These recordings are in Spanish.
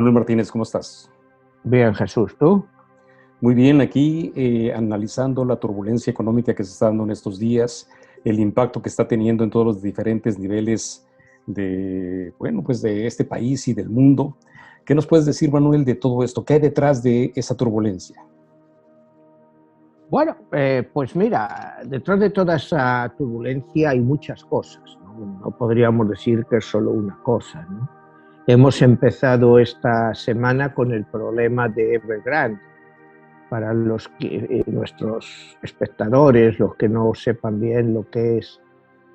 Manuel Martínez, ¿cómo estás? Bien, Jesús, ¿tú? Muy bien, aquí analizando la turbulencia económica que se está dando en estos días, el impacto que está teniendo en todos los diferentes niveles de, bueno, pues de este país y del mundo. ¿Qué nos puedes decir, Manuel, de todo esto? ¿Qué hay detrás de esa turbulencia? Bueno, pues mira, detrás de toda esa turbulencia hay muchas cosas, ¿no? No podríamos decir que es solo una cosa, ¿no? Hemos empezado esta semana con el problema de Evergrande. Para nuestros espectadores, los que no sepan bien lo que es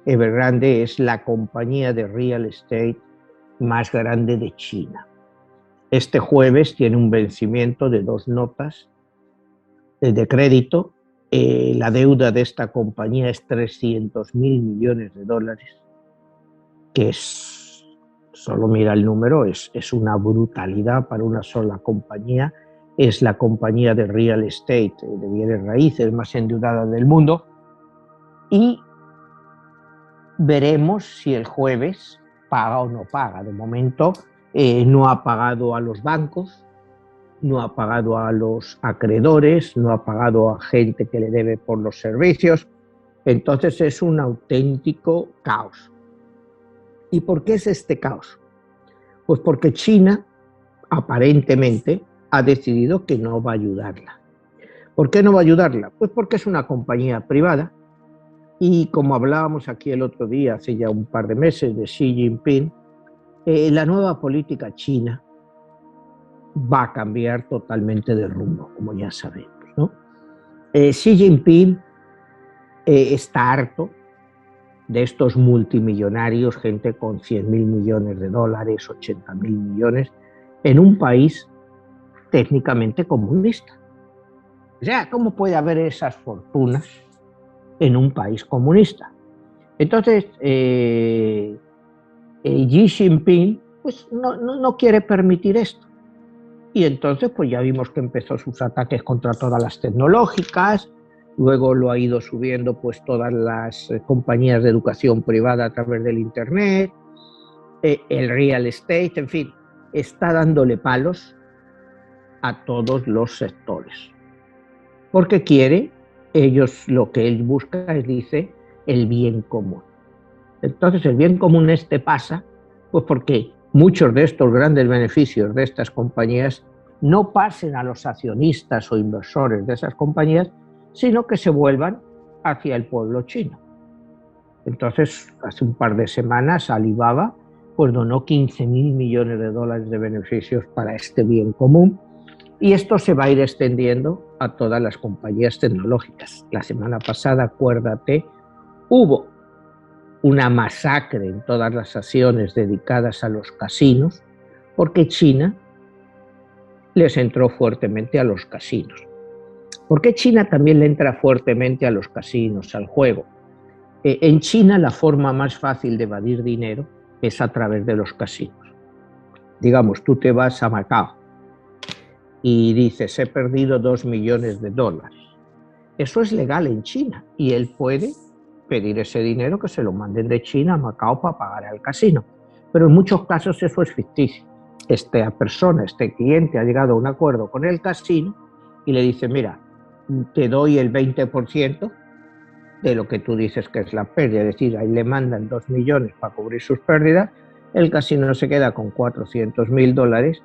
Evergrande, es la compañía de real estate más grande de China. Este jueves tiene un vencimiento de 2 notas de crédito. La deuda de esta compañía es 300.000 millones de dólares, que es, solo mira el número, es una brutalidad para una sola compañía. Es la compañía de real estate, de bienes raíces más endeudada del mundo, y veremos si el jueves paga o no paga. De momento no ha pagado a los bancos, no ha pagado a los acreedores, no ha pagado a gente que le debe por los servicios. Entonces es un auténtico caos. ¿Y por qué es este caos? Pues porque China aparentemente ha decidido que no va a ayudarla. ¿Por qué no va a ayudarla? Pues porque es una compañía privada y, como hablábamos aquí el otro día, hace ya un par de meses, de Xi Jinping, la nueva política china va a cambiar totalmente de rumbo, como ya sabemos, ¿no? Xi Jinping está harto de estos multimillonarios, gente con 100.000 millones de dólares, 80.000 millones, en un país técnicamente comunista. O sea, ¿cómo puede haber esas fortunas en un país comunista? Entonces, Xi Jinping pues, no quiere permitir esto. Y entonces pues ya vimos que empezó sus ataques contra todas las tecnológicas, luego lo ha ido subiendo pues todas las compañías de educación privada a través del internet, el real estate, en fin, está dándole palos a todos los sectores. Porque quiere, lo que él busca es, dice, el bien común. Entonces el bien común pasa pues porque muchos de estos grandes beneficios de estas compañías no pasen a los accionistas o inversores de esas compañías, sino que se vuelvan hacia el pueblo chino. Entonces, hace un par de semanas Alibaba pues donó 15.000 millones de dólares de beneficios para este bien común, y esto se va a ir extendiendo a todas las compañías tecnológicas. La semana pasada, acuérdate, hubo una masacre en todas las acciones dedicadas a los casinos, porque China les entró fuertemente a los casinos. ¿Por qué China también le entra fuertemente a los casinos, al juego? En China la forma más fácil de evadir dinero es a través de los casinos. Digamos, tú te vas a Macao y dices, he perdido 2 millones de dólares. Eso es legal en China y él puede pedir ese dinero, que se lo manden de China a Macao para pagar al casino. Pero en muchos casos eso es ficticio. Esta persona, este cliente, ha llegado a un acuerdo con el casino y le dice, mira, te doy el 20% de lo que tú dices que es la pérdida. Es decir, ahí le mandan 2 millones para cubrir sus pérdidas, el casino se queda con 400.000 dólares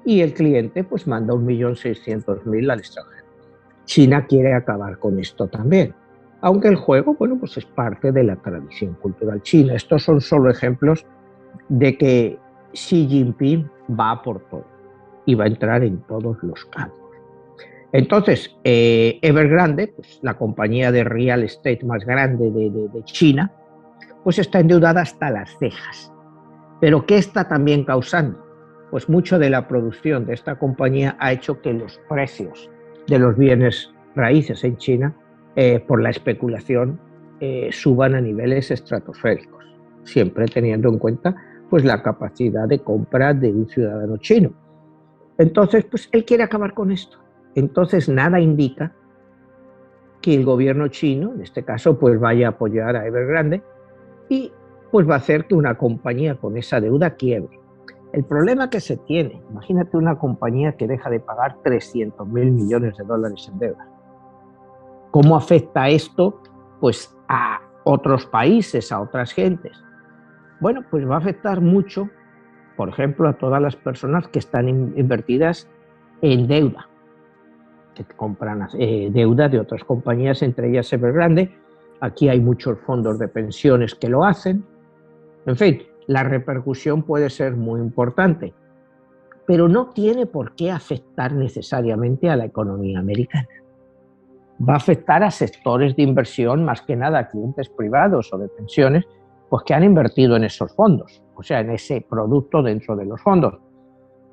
y el cliente pues manda 1.600.000 al extranjero. China quiere acabar con esto también. Aunque el juego, bueno, pues es parte de la tradición cultural china. Estos son solo ejemplos de que Xi Jinping va por todo y va a entrar en todos los campos. Entonces, Evergrande, pues la compañía de real estate más grande de China, pues está endeudada hasta las cejas. ¿Pero qué está también causando? Pues mucho de la producción de esta compañía ha hecho que los precios de los bienes raíces en China, por la especulación, suban a niveles estratosféricos, siempre teniendo en cuenta pues la capacidad de compra de un ciudadano chino. Entonces, pues él quiere acabar con esto. Entonces, nada indica que el gobierno chino, en este caso, pues vaya a apoyar a Evergrande y pues va a hacer que una compañía con esa deuda quiebre. El problema que se tiene, imagínate una compañía que deja de pagar 300.000 millones de dólares en deuda. ¿Cómo afecta esto pues, a otros países, a otras gentes? Bueno, pues va a afectar mucho, por ejemplo, a todas las personas que están invertidas en deuda, que compran deuda de otras compañías, entre ellas Evergrande. Aquí hay muchos fondos de pensiones que lo hacen. En fin, la repercusión puede ser muy importante, pero no tiene por qué afectar necesariamente a la economía americana. Va a afectar a sectores de inversión, más que nada a clientes privados o de pensiones, pues que han invertido en esos fondos, o sea, en ese producto dentro de los fondos.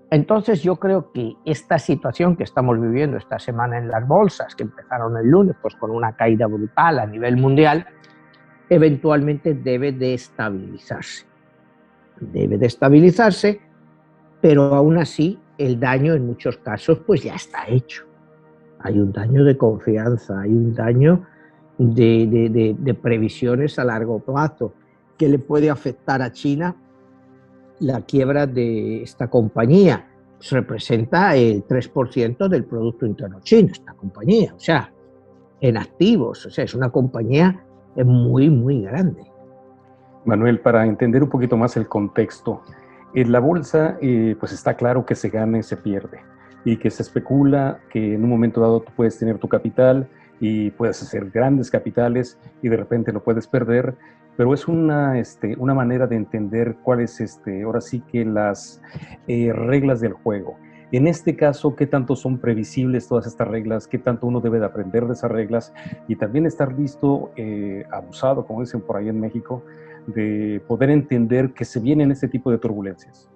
Entonces yo creo que esta situación que estamos viviendo esta semana en las bolsas, que empezaron el lunes pues con una caída brutal a nivel mundial, eventualmente debe de estabilizarse. Debe de estabilizarse, pero aún así el daño en muchos casos pues ya está hecho. Hay un daño de confianza, hay un daño de previsiones a largo plazo que le puede afectar a China. La quiebra de esta compañía pues representa el 3% del Producto Interno Chino, esta compañía, o sea, en activos, o sea, es una compañía muy, muy grande. Manuel, para entender un poquito más el contexto, en la bolsa pues está claro que se gana y se pierde, y que se especula que en un momento dado tú puedes tener tu capital y puedes hacer grandes capitales y de repente lo puedes perder, pero es una manera de entender cuáles ahora sí que las reglas del juego. En este caso, ¿qué tanto son previsibles todas estas reglas? ¿Qué tanto uno debe de aprender de esas reglas? Y también estar listo, abusado, como dicen por ahí en México, de poder entender que se vienen este tipo de turbulencias.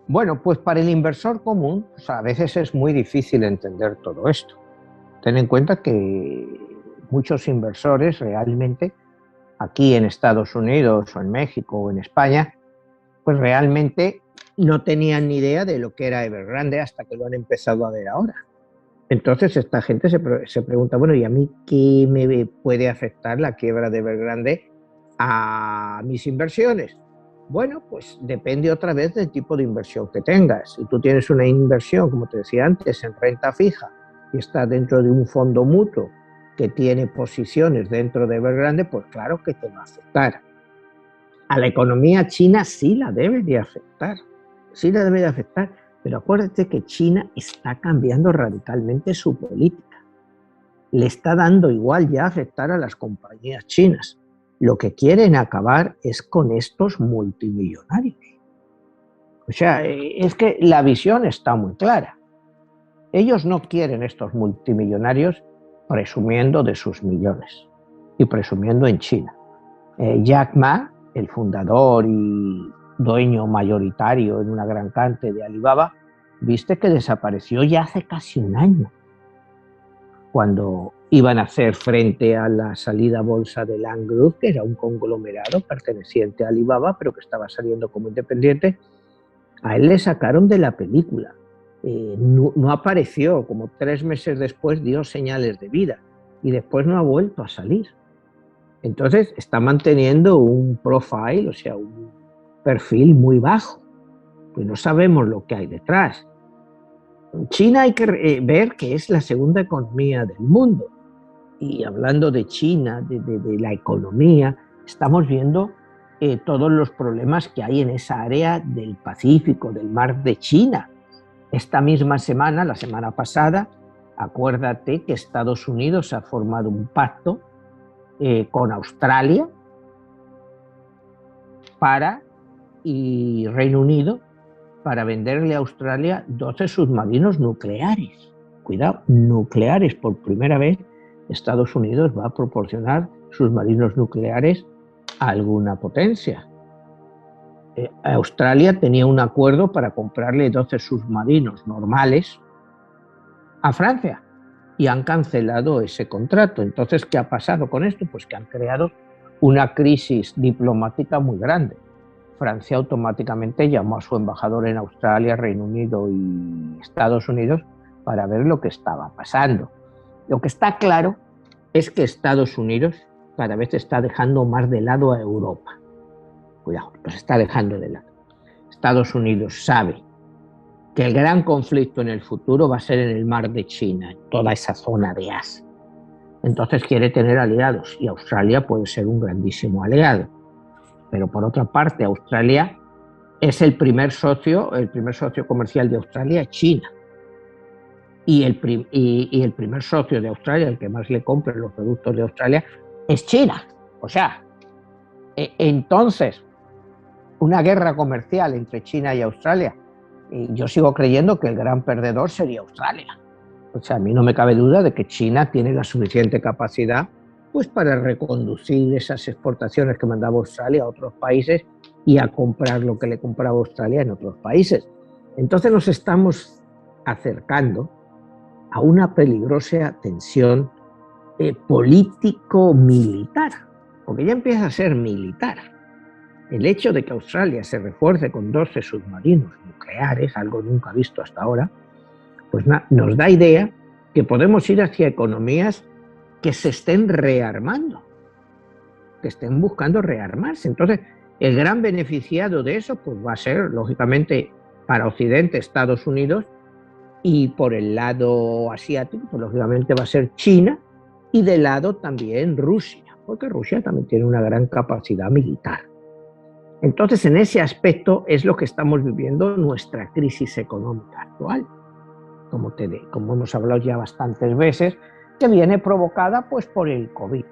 Bueno, pues para el inversor común, pues a veces es muy difícil entender todo esto. Ten en cuenta que muchos inversores realmente, aquí en Estados Unidos o en México o en España, pues realmente no tenían ni idea de lo que era Evergrande hasta que lo han empezado a ver ahora. Entonces esta gente se pregunta, bueno, ¿y a mí qué me puede afectar la quiebra de Evergrande a mis inversiones? Bueno, pues depende otra vez del tipo de inversión que tengas. Si tú tienes una inversión, como te decía antes, en renta fija y está dentro de un fondo mutuo que tiene posiciones dentro de Evergrande, pues claro que te va a afectar. A la economía china sí la debe de afectar, sí la debe de afectar, pero acuérdate que China está cambiando radicalmente su política. Le está dando igual ya afectar a las compañías chinas. Lo que quieren acabar es con estos multimillonarios. O sea, es que la visión está muy clara. Ellos no quieren estos multimillonarios presumiendo de sus millones y presumiendo en China. Jack Ma, el fundador y dueño mayoritario en una gran cante de Alibaba, viste que desapareció ya hace casi un año, cuando iban a hacer frente a la salida a bolsa de Ant Group, que era un conglomerado perteneciente a Alibaba, pero que estaba saliendo como independiente. A él le sacaron de la película. No apareció, como 3 meses después dio señales de vida y después no ha vuelto a salir. Entonces está manteniendo un profile, o sea, un perfil muy bajo, pues no sabemos lo que hay detrás. China hay que ver que es la segunda economía del mundo, y hablando de China, de la economía, estamos viendo todos los problemas que hay en esa área del Pacífico, del mar de China. Esta misma semana, la semana pasada, acuérdate que Estados Unidos ha formado un pacto con Australia y Reino Unido para venderle a Australia 12 submarinos nucleares. Cuidado, nucleares. Por primera vez Estados Unidos va a proporcionar submarinos nucleares a alguna potencia. Australia tenía un acuerdo para comprarle 12 submarinos normales a Francia y han cancelado ese contrato. Entonces, ¿qué ha pasado con esto? Pues que han creado una crisis diplomática muy grande. Francia automáticamente llamó a su embajador en Australia, Reino Unido y Estados Unidos para ver lo que estaba pasando. Lo que está claro es que Estados Unidos cada vez está dejando más de lado a Europa. Cuidado, los está dejando de lado. Estados Unidos sabe que el gran conflicto en el futuro va a ser en el mar de China, en toda esa zona de Asia. Entonces quiere tener aliados y Australia puede ser un grandísimo aliado. Pero por otra parte, Australia es el primer socio comercial de Australia es China. Y el primer socio de Australia, el que más le compra los productos de Australia, es China. O sea, entonces, una guerra comercial entre China y Australia, yo sigo creyendo que el gran perdedor sería Australia. O sea, a mí no me cabe duda de que China tiene la suficiente capacidad pues para reconducir esas exportaciones que mandaba Australia a otros países y a comprar lo que le compraba Australia en otros países. Entonces nos estamos acercando a una peligrosa tensión político-militar, porque ya empieza a ser militar. El hecho de que Australia se refuerce con 12 submarinos nucleares, algo nunca visto hasta ahora, pues nos da idea que podemos ir hacia economías que se estén rearmando, que estén buscando rearmarse. Entonces, el gran beneficiado de eso pues va a ser, lógicamente, para Occidente, Estados Unidos, y por el lado asiático, pues lógicamente va a ser China, y del lado también Rusia, porque Rusia también tiene una gran capacidad militar. Entonces, en ese aspecto es lo que estamos viviendo nuestra crisis económica actual, como hemos hablado ya bastantes veces, que viene provocada pues por el COVID.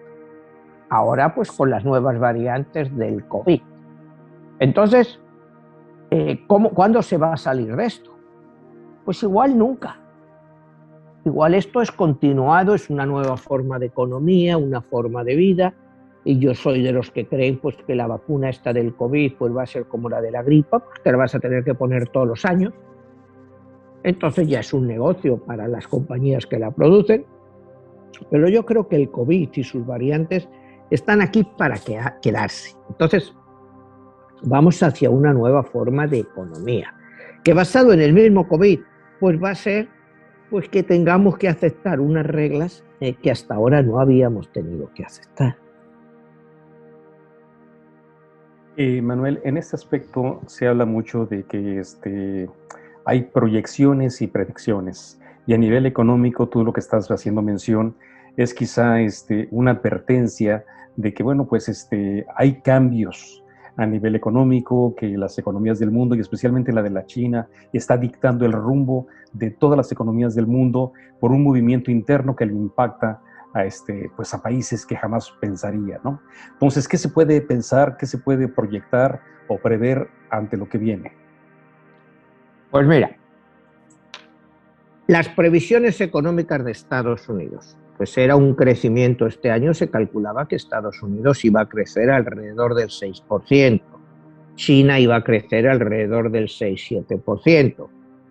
Ahora pues con las nuevas variantes del COVID. Entonces, ¿cuándo se va a salir de esto? Pues igual nunca. Igual esto es continuado, es una nueva forma de economía, una forma de vida, y yo soy de los que creen pues que la vacuna esta del COVID pues va a ser como la de la gripa, porque te la vas a tener que poner todos los años. Entonces ya es un negocio para las compañías que la producen, pero yo creo que el COVID y sus variantes están aquí para quedarse. Entonces vamos hacia una nueva forma de economía, que basado en el mismo COVID, pues va a ser pues que tengamos que aceptar unas reglas que hasta ahora no habíamos tenido que aceptar. Manuel, en este aspecto se habla mucho de que hay proyecciones y predicciones, y a nivel económico tú lo que estás haciendo mención es quizá una advertencia de que, bueno, pues hay cambios a nivel económico, que las economías del mundo, y especialmente la de la China, está dictando el rumbo de todas las economías del mundo por un movimiento interno que le impacta pues a países que jamás pensaría, ¿no? Entonces, ¿qué se puede pensar, qué se puede proyectar o prever ante lo que viene? Pues mira, las previsiones económicas de Estados Unidos, pues era un crecimiento, este año se calculaba que Estados Unidos iba a crecer alrededor del 6%, China iba a crecer alrededor del 6-7%,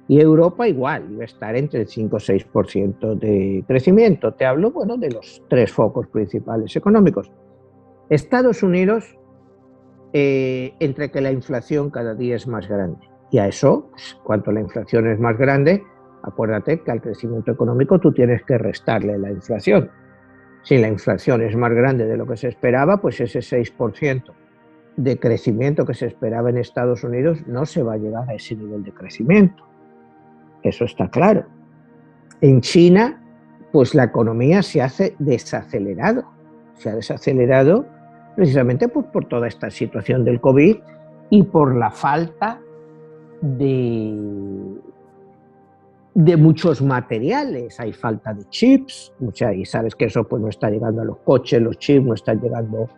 y Europa igual, iba a estar entre el 5 o 6% de crecimiento. Te hablo, bueno, de los tres focos principales económicos. Estados Unidos, entre que la inflación cada día es más grande, y a eso, pues, cuanto la inflación es más grande, acuérdate que al crecimiento económico tú tienes que restarle la inflación. Si la inflación es más grande de lo que se esperaba, pues ese 6% de crecimiento que se esperaba en Estados Unidos no se va a llegar a ese nivel de crecimiento. Eso está claro. En China, pues la economía se ha desacelerado precisamente pues, por toda esta situación del COVID y por la falta de muchos materiales. Hay falta de chips, y sabes que eso pues no está llegando a los coches, los chips no están llegando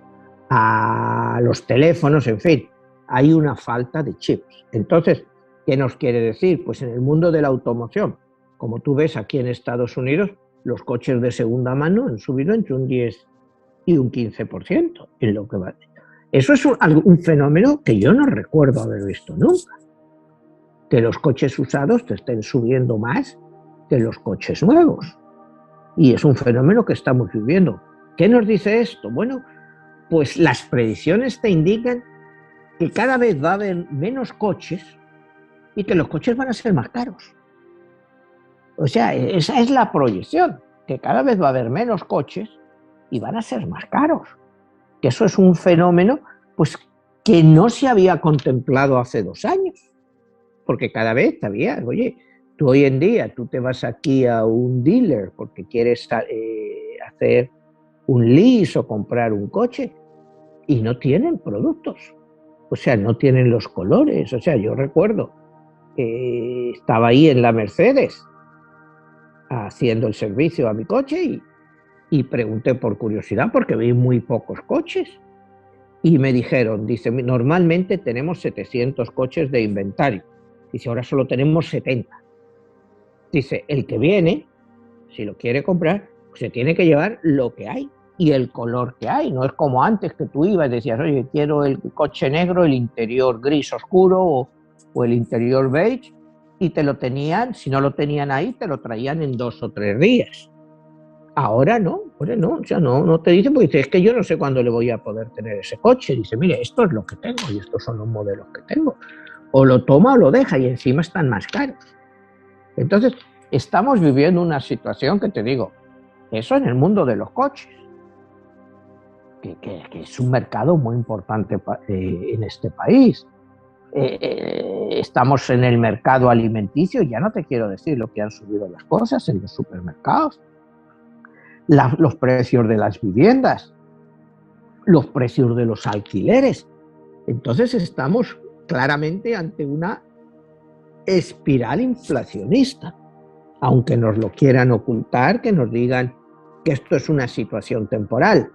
a los teléfonos, en fin, hay una falta de chips. Entonces, ¿qué nos quiere decir? Pues en el mundo de la automoción, como tú ves aquí en Estados Unidos, los coches de segunda mano han subido entre un 10 y un 15% en lo que va. Eso es un fenómeno que yo no recuerdo haber visto nunca. Que los coches usados te estén subiendo más que los coches nuevos. Y es un fenómeno que estamos viviendo. ¿Qué nos dice esto? Bueno, pues las predicciones te indican que cada vez va a haber menos coches y que los coches van a ser más caros. O sea, esa es la proyección, que cada vez va a haber menos coches y van a ser más caros. Que eso es un fenómeno pues, que no se había contemplado hace 2 años, porque cada vez había, oye, tú hoy en día, tú te vas aquí a un dealer porque quieres hacer un lease o comprar un coche y no tienen productos, o sea, no tienen los colores, o sea, yo recuerdo, estaba ahí en la Mercedes haciendo el servicio a mi coche y pregunté por curiosidad porque vi muy pocos coches. Y me dijeron, dice, normalmente tenemos 700 coches de inventario. Dice, ahora solo tenemos 70. Dice, el que viene, si lo quiere comprar, pues se tiene que llevar lo que hay y el color que hay. No es como antes que tú ibas y decías, oye, quiero el coche negro, el interior gris oscuro o el interior beige, y te lo tenían, si no lo tenían ahí, te lo traían en 2 o 3 días. Ahora no, o sea, no te dicen, porque dice, es que yo no sé cuándo le voy a poder tener ese coche. Dice, mire, esto es lo que tengo y estos son los modelos que tengo. O lo toma o lo deja y encima están más caros. Entonces, estamos viviendo una situación que te digo, eso en el mundo de los coches, que es un mercado muy importante en este país. Estamos en el mercado alimenticio, ya no te quiero decir lo que han subido las cosas en los supermercados. Los precios de las viviendas, los precios de los alquileres. Entonces estamos claramente ante una espiral inflacionista, aunque nos lo quieran ocultar, que nos digan que esto es una situación temporal.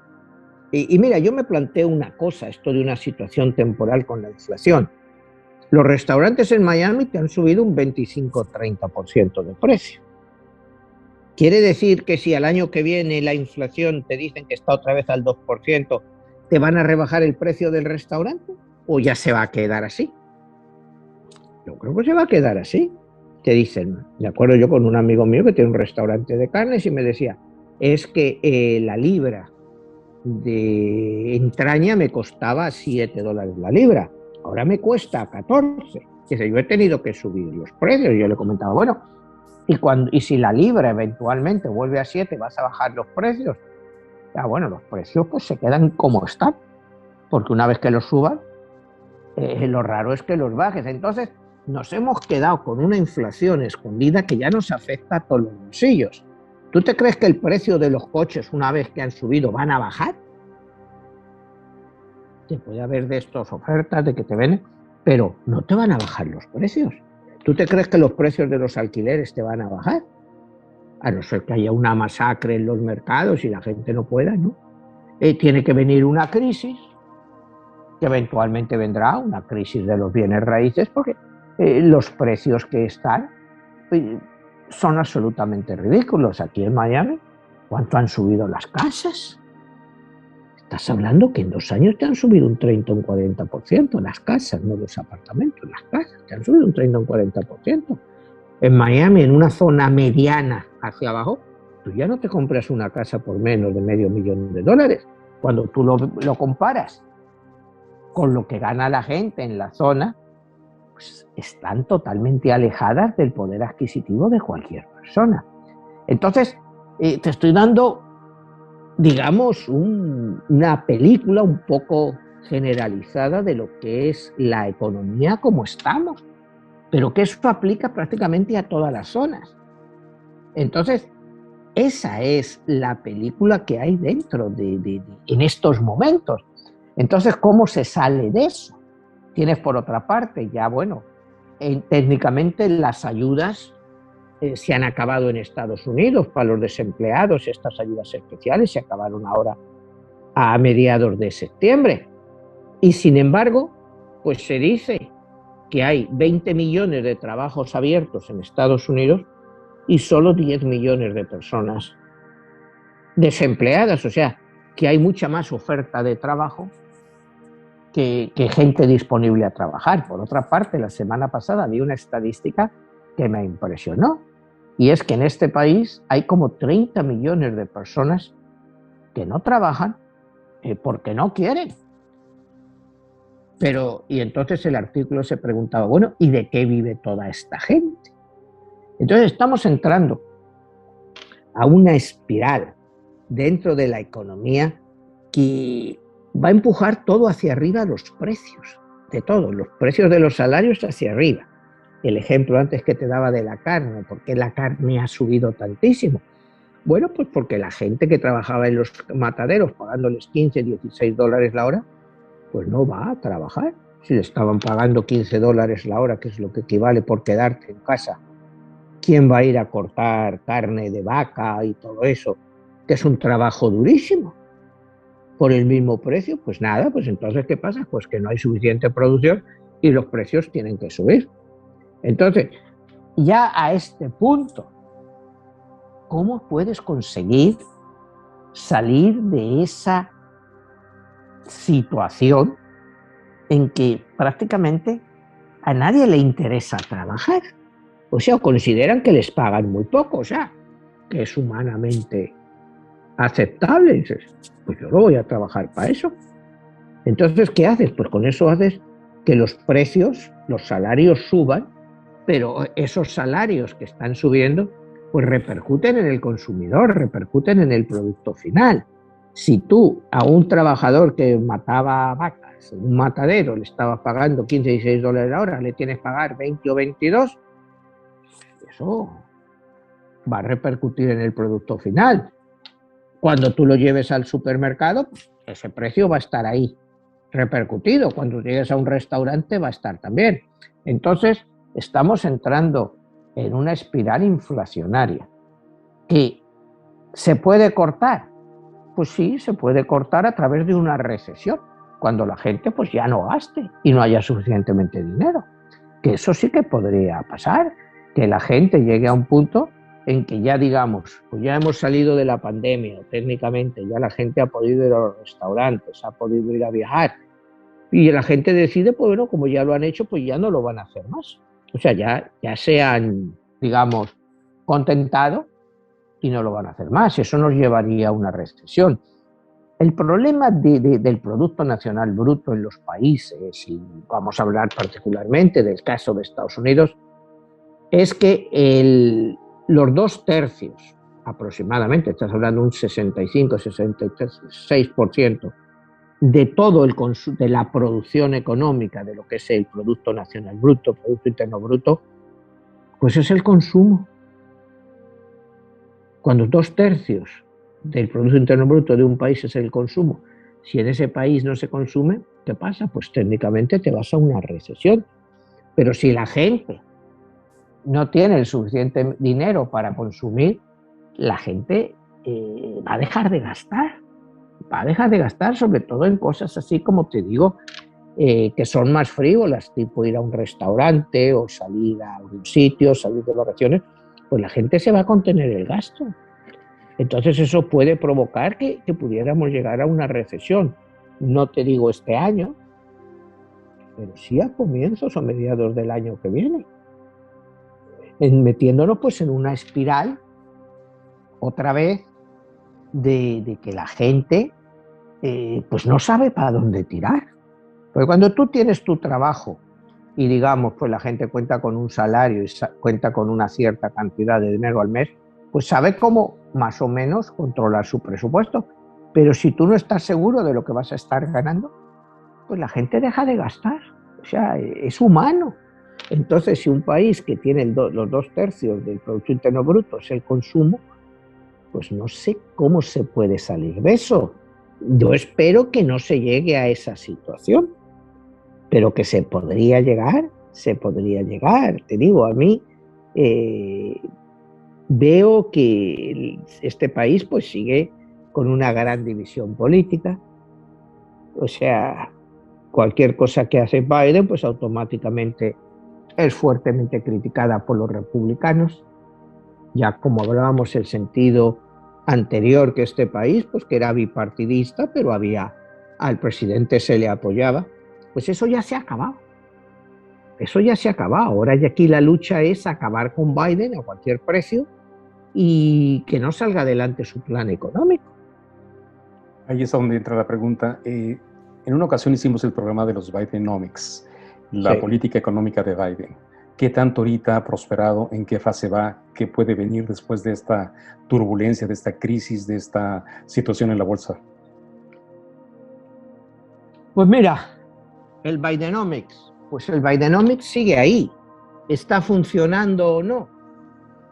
Y mira, yo me planteo una cosa, esto de una situación temporal con la inflación. Los restaurantes en Miami te han subido un 25-30% de precio. ¿Quiere decir que si al año que viene la inflación te dicen que está otra vez al 2%, te van a rebajar el precio del restaurante? ¿O ya se va a quedar así? Yo creo que se va a quedar así. Te dicen, de acuerdo, yo con un amigo mío que tiene un restaurante de carnes y me decía, es que la libra de entraña me costaba $7 la libra, ahora me cuesta 14. Dice, yo he tenido que subir los precios. Yo le comentaba, bueno, y si la libra eventualmente vuelve a 7, ¿vas a bajar los precios? Ya, bueno, los precios pues se quedan como están, porque una vez que los suban, lo raro es que los bajes. Entonces nos hemos quedado con una inflación escondida que ya nos afecta a todos los bolsillos. ¿Tú te crees que el precio de los coches, una vez que han subido, van a bajar? Te puede haber de estas ofertas de que te venden, pero no te van a bajar los precios. ¿Tú te crees que los precios de los alquileres te van a bajar? A no ser que haya una masacre en los mercados y la gente no pueda, ¿no? Tiene que venir una crisis, que eventualmente vendrá una crisis de los bienes raíces, porque los precios que están son absolutamente ridículos. Aquí en Miami, ¿cuánto han subido las casas? Estás hablando que en 2 años te han subido un 30 o un 40%, las casas, no los apartamentos, las casas te han subido un 30 o un 40%. En Miami, en una zona mediana hacia abajo, tú ya no te compras una casa por menos de $500,000. Cuando tú lo comparas con lo que gana la gente en la zona, pues están totalmente alejadas del poder adquisitivo de cualquier persona. Entonces, te estoy dando, digamos, una película un poco generalizada de lo que es la economía como estamos, pero que eso aplica prácticamente a todas las zonas. Entonces, esa es la película que hay dentro en estos momentos. Entonces, ¿cómo se sale de eso? Tienes por otra parte, ya bueno, técnicamente las ayudas se han acabado en Estados Unidos para los desempleados, estas ayudas especiales se acabaron ahora a mediados de septiembre. Y sin embargo, pues se dice que hay 20 millones de trabajos abiertos en Estados Unidos y solo 10 millones de personas desempleadas, o sea, que hay mucha más oferta de trabajo que gente disponible a trabajar. Por otra parte, la semana pasada vi una estadística que me impresionó, y es que en este país hay como 30 millones de personas que no trabajan porque no quieren. Y entonces el artículo se preguntaba, bueno, ¿y de qué vive toda esta gente? Entonces estamos entrando a una espiral dentro de la economía que va a empujar todo hacia arriba, los precios de todo, los precios de los salarios hacia arriba. El ejemplo antes que te daba de la carne, ¿por qué la carne ha subido tantísimo? Bueno, pues porque la gente que trabajaba en los mataderos pagándoles 15, 16 dólares la hora, pues no va a trabajar. Si le estaban pagando 15 dólares la hora, que es lo que equivale por quedarte en casa, ¿quién va a ir a cortar carne de vaca y todo eso? Que es un trabajo durísimo. Por el mismo precio, pues nada, pues entonces ¿qué pasa? Pues que no hay suficiente producción y los precios tienen que subir. Entonces, ya a este punto, ¿cómo puedes conseguir salir de esa situación en que prácticamente a nadie le interesa trabajar? O sea, consideran que les pagan muy poco, o sea, que es humanamente aceptable. Y dices, pues yo no voy a trabajar para eso. Entonces, ¿qué haces? Pues con eso haces que los precios, los salarios suban, pero esos salarios que están subiendo, pues repercuten en el consumidor, repercuten en el producto final. Si tú a un trabajador que mataba vacas en un matadero le estabas pagando 15 y 16 dólares la hora, le tienes que pagar 20 o 22, eso va a repercutir en el producto final. Cuando tú lo lleves al supermercado, ese precio va a estar ahí repercutido. Cuando llegues a un restaurante va a estar también. Entonces, estamos entrando en una espiral inflacionaria que se puede cortar. Pues sí, se puede cortar a través de una recesión, cuando la gente pues ya no gaste y no haya suficientemente dinero. Que eso sí que podría pasar, que la gente llegue a un punto en que ya digamos, pues ya hemos salido de la pandemia, técnicamente ya la gente ha podido ir a los restaurantes, ha podido ir a viajar, y la gente decide, pues bueno, como ya lo han hecho, pues ya no lo van a hacer más. O sea, ya se han, digamos, contentado y no lo van a hacer más. Eso nos llevaría a una recesión. El problema del Producto Nacional Bruto en los países, y vamos a hablar particularmente del caso de Estados Unidos, es que los 2/3 aproximadamente, estás hablando de un 65-66% de todo de la producción económica, de lo que es el Producto Nacional Bruto, Producto Interno Bruto, pues es el consumo. Cuando 2/3 del Producto Interno Bruto de un país es el consumo, si en ese país no se consume, ¿qué pasa? Pues técnicamente te vas a una recesión. Pero si la gente no tiene el suficiente dinero para consumir, la gente va a dejar de gastar. Va a dejar de gastar, sobre todo en cosas así como te digo, que son más frívolas, tipo ir a un restaurante o salir a algún sitio, salir de vacaciones, pues la gente se va a contener el gasto. Entonces eso puede provocar que pudiéramos llegar a una recesión. No te digo este año, pero sí a comienzos o mediados del año que viene. Metiéndonos pues en una espiral, otra vez, de que la gente pues no sabe para dónde tirar. Porque cuando tú tienes tu trabajo y digamos, pues la gente cuenta con un salario y cuenta con una cierta cantidad de dinero al mes, pues sabe cómo más o menos controlar su presupuesto. Pero si tú no estás seguro de lo que vas a estar ganando, pues la gente deja de gastar. O sea, es humano. Entonces, si un país que tiene los 2/3 del Producto Interno Bruto es el consumo, pues no sé cómo se puede salir de eso. Yo espero que no se llegue a esa situación, pero que se podría llegar, se podría llegar. Te digo, a mí veo que este país pues sigue con una gran división política. O sea, cualquier cosa que hace Biden pues automáticamente es fuertemente criticada por los republicanos. Ya como hablábamos el sentido anterior que este país, pues que era bipartidista, pero al presidente se le apoyaba, pues eso ya se ha acabado. Eso ya se ha acabado. Ahora ya aquí la lucha es acabar con Biden a cualquier precio y que no salga adelante su plan económico. Ahí es donde entra la pregunta. En una ocasión hicimos el programa de los Bidenomics, la política económica de Biden. ¿Qué tanto ahorita ha prosperado? ¿En qué fase va? ¿Qué puede venir después de esta turbulencia, de esta crisis, de esta situación en la bolsa? Pues mira, el Bidenomics, pues el Bidenomics sigue ahí. ¿Está funcionando o no?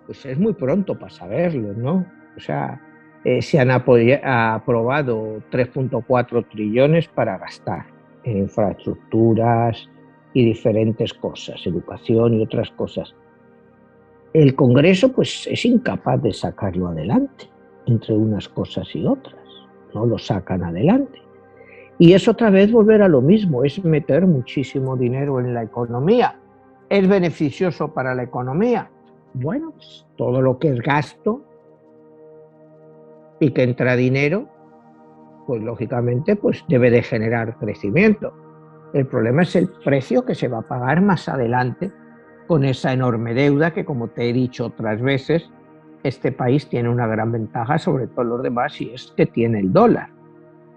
Pues es muy pronto para saberlo, ¿no? O sea, se han aprobado 3,4 trillones para gastar en infraestructuras y diferentes cosas, educación y otras cosas. El Congreso pues es incapaz de sacarlo adelante, entre unas cosas y otras, no lo sacan adelante. Y es otra vez volver a lo mismo, es meter muchísimo dinero en la economía. ¿Es beneficioso para la economía? Bueno, pues todo lo que es gasto y que entra dinero, pues lógicamente pues debe de generar crecimiento. El problema es el precio que se va a pagar más adelante con esa enorme deuda que, como te he dicho otras veces, este país tiene una gran ventaja sobre todos los demás y es que tiene el dólar.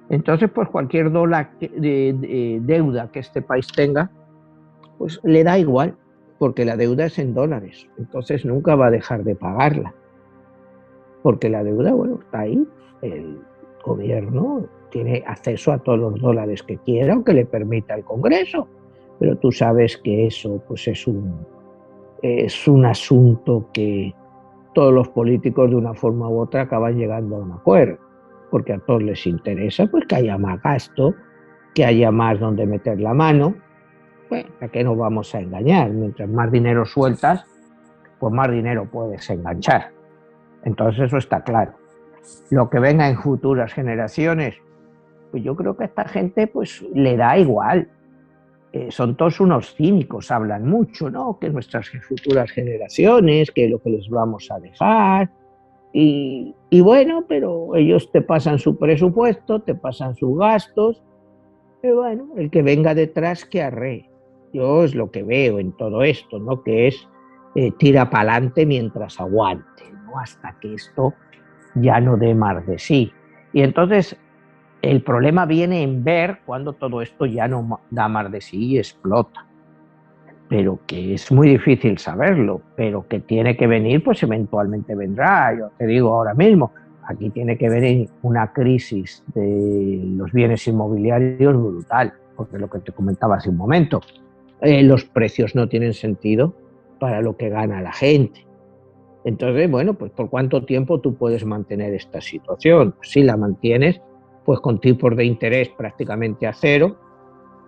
Entonces, pues cualquier deuda que este país tenga, pues le da igual, porque la deuda es en dólares. Entonces nunca va a dejar de pagarla. Porque la deuda, bueno, está ahí. El gobierno tiene acceso a todos los dólares que quiera, aunque le permita el Congreso. Pero tú sabes que eso, pues es un asunto que todos los políticos de una forma u otra acaban llegando a un acuerdo, porque a todos les interesa pues que haya más gasto, que haya más donde meter la mano. Bueno, ¿a qué nos vamos a engañar? Mientras más dinero sueltas, pues más dinero puedes enganchar. Entonces eso está claro. Lo que venga en futuras generaciones, pues yo creo que a esta gente pues le da igual. Son todos unos cínicos, hablan mucho, ¿no? Que nuestras futuras generaciones, que lo que les vamos a dejar. Y bueno, pero ellos te pasan su presupuesto, te pasan sus gastos, y bueno, el que venga detrás que arree. Yo es lo que veo en todo esto, ¿no? Que es tira para adelante mientras aguante, ¿no? Hasta que esto ya no dé más de sí. Y entonces el problema viene en ver cuando todo esto ya no da más de sí y explota. Pero que es muy difícil saberlo, pero que tiene que venir, pues eventualmente vendrá. Yo te digo ahora mismo, aquí tiene que venir una crisis de los bienes inmobiliarios brutal, porque lo que te comentaba hace un momento, los precios no tienen sentido para lo que gana la gente. Entonces, bueno, pues ¿por cuánto tiempo tú puedes mantener esta situación? Si la mantienes, pues con tipos de interés prácticamente a cero,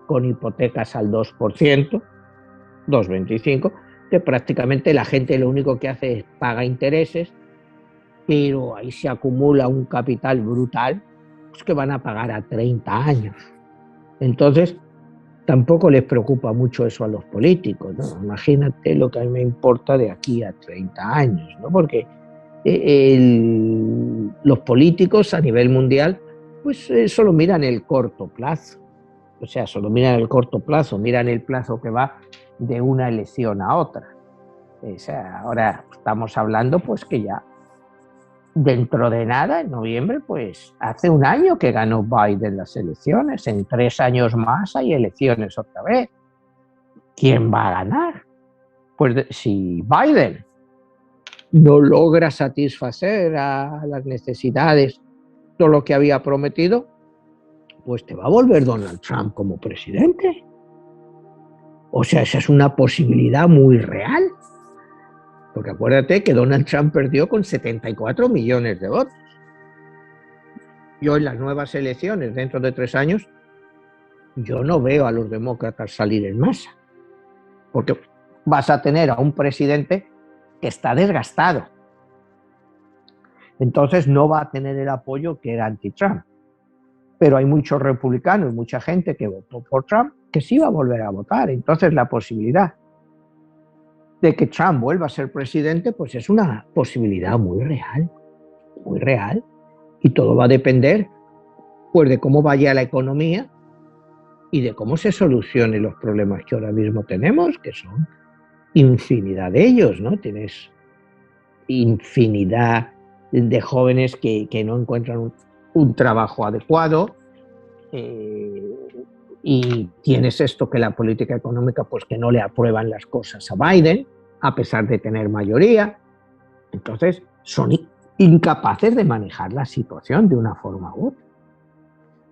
con hipotecas al 2%, 2,25, que prácticamente la gente lo único que hace es paga intereses, pero ahí se acumula un capital brutal, pues que van a pagar a 30 años. Entonces, tampoco les preocupa mucho eso a los políticos, ¿no? Imagínate lo que a mí me importa de aquí a 30 años, ¿no? Porque los políticos a nivel mundial, pues solo miran el corto plazo. O sea, solo miran el corto plazo, miran el plazo que va de una elección a otra. O sea, ahora estamos hablando pues que ya dentro de nada, en noviembre, pues hace un año que ganó Biden las elecciones, en 3 años más hay elecciones otra vez. ¿Quién va a ganar? Pues si Biden no logra satisfacer a las necesidades, todo lo que había prometido, pues te va a volver Donald Trump como presidente. O sea, esa es una posibilidad muy real. Porque acuérdate que Donald Trump perdió con 74 millones de votos. Yo en las nuevas elecciones, dentro de 3 años, yo no veo a los demócratas salir en masa. Porque vas a tener a un presidente que está desgastado. Entonces no va a tener el apoyo que era anti-Trump. Pero hay muchos republicanos, mucha gente que votó por Trump, que sí va a volver a votar. Entonces la posibilidad de que Trump vuelva a ser presidente, pues es una posibilidad muy real, muy real. Y todo va a depender, pues, de cómo vaya la economía y de cómo se solucionen los problemas que ahora mismo tenemos, que son infinidad de ellos, ¿no? Tienes infinidad de jóvenes que no encuentran un trabajo adecuado, y tienes esto que la política económica, pues que no le aprueban las cosas a Biden, a pesar de tener mayoría. Entonces son incapaces de manejar la situación de una forma u otra.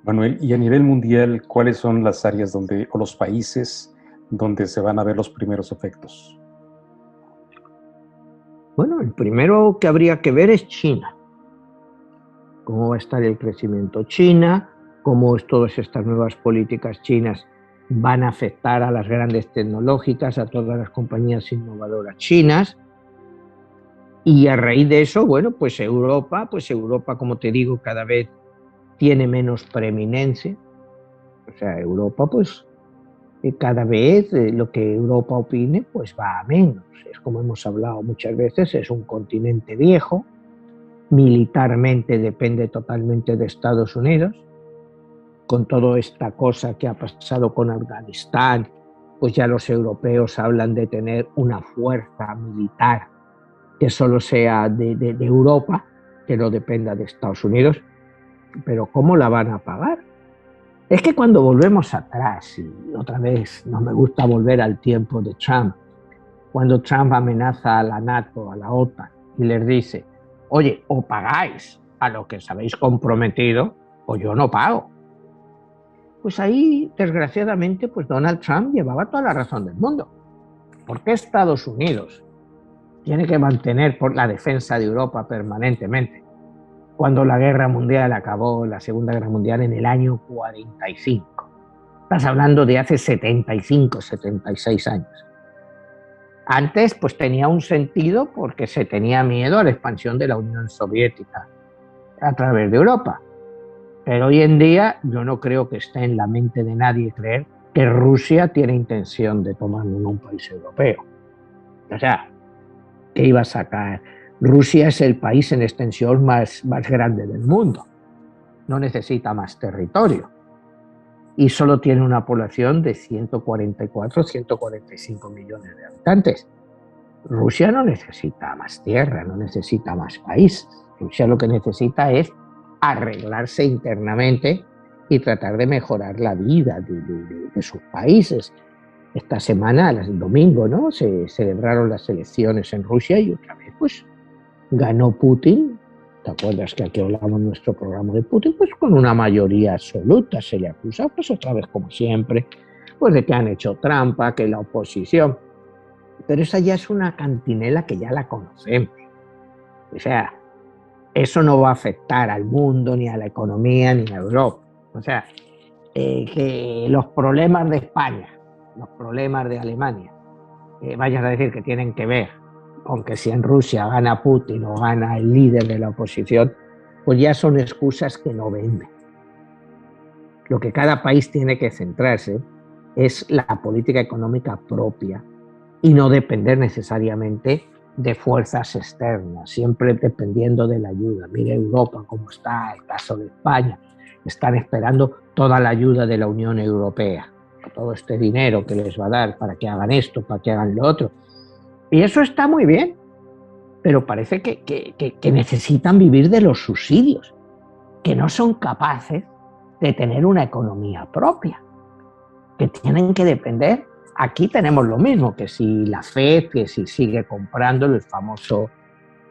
Manuel, y a nivel mundial, ¿cuáles son las áreas donde, o los países donde se van a ver los primeros efectos? Bueno, el primero que habría que ver es China. ¿Cómo va a estar el crecimiento China? ¿Cómo todas estas nuevas políticas chinas van a afectar a las grandes tecnológicas, a todas las compañías innovadoras chinas? Y a raíz de eso, bueno, pues Europa, como te digo, cada vez tiene menos preeminencia. O sea, Europa, pues cada vez lo que Europa opine, pues va a menos. Es como hemos hablado muchas veces, es un continente viejo, militarmente depende totalmente de Estados Unidos, con toda esta cosa que ha pasado con Afganistán, pues ya los europeos hablan de tener una fuerza militar que solo sea de Europa, que no dependa de Estados Unidos, pero ¿cómo la van a pagar? Es que cuando volvemos atrás, y otra vez no me gusta volver al tiempo de Trump, cuando Trump amenaza a la NATO, a la OTAN, y les dice, oye, o pagáis a lo que os habéis comprometido, o yo no pago. Pues ahí, desgraciadamente, pues Donald Trump llevaba toda la razón del mundo. ¿Por qué Estados Unidos tiene que mantener por la defensa de Europa permanentemente? Cuando la guerra mundial acabó, la Segunda Guerra Mundial, en el año 45. Estás hablando de hace 75, 76 años. Antes, pues tenía un sentido porque se tenía miedo a la expansión de la Unión Soviética a través de Europa. Pero hoy en día yo no creo que esté en la mente de nadie creer que Rusia tiene intención de tomar un país europeo. O sea, ¿qué iba a sacar? Rusia es el país en extensión más grande del mundo. No necesita más territorio. Y solo tiene una población de 144, 145 millones de habitantes. Rusia no necesita más tierra, no necesita más países. Rusia lo que necesita es arreglarse internamente y tratar de mejorar la vida de sus países. Esta semana, el domingo, ¿no?, se celebraron las elecciones en Rusia y otra vez, pues, ganó Putin. ¿Te acuerdas que aquí hablamos en nuestro programa de Putin? Pues con una mayoría absoluta. Se le acusa, pues otra vez como siempre, pues de que han hecho trampa, que la oposición. Pero esa ya es una cantinela que ya la conocemos. O sea, eso no va a afectar al mundo, ni a la economía, ni a Europa. O sea, que los problemas de España, los problemas de Alemania, vayas a decir que tienen que ver con que si en Rusia gana Putin o gana el líder de la oposición, pues ya son excusas que no venden. Lo que cada país tiene que centrarse es la política económica propia y no depender necesariamente de fuerzas externas, siempre dependiendo de la ayuda. Mira Europa cómo está, el caso de España, están esperando toda la ayuda de la Unión Europea, todo este dinero que les va a dar para que hagan esto, para que hagan lo otro. Y eso está muy bien, pero parece que necesitan vivir de los subsidios, que no son capaces de tener una economía propia, que tienen que depender. Aquí tenemos lo mismo, que si la FED, que si sigue comprando el famoso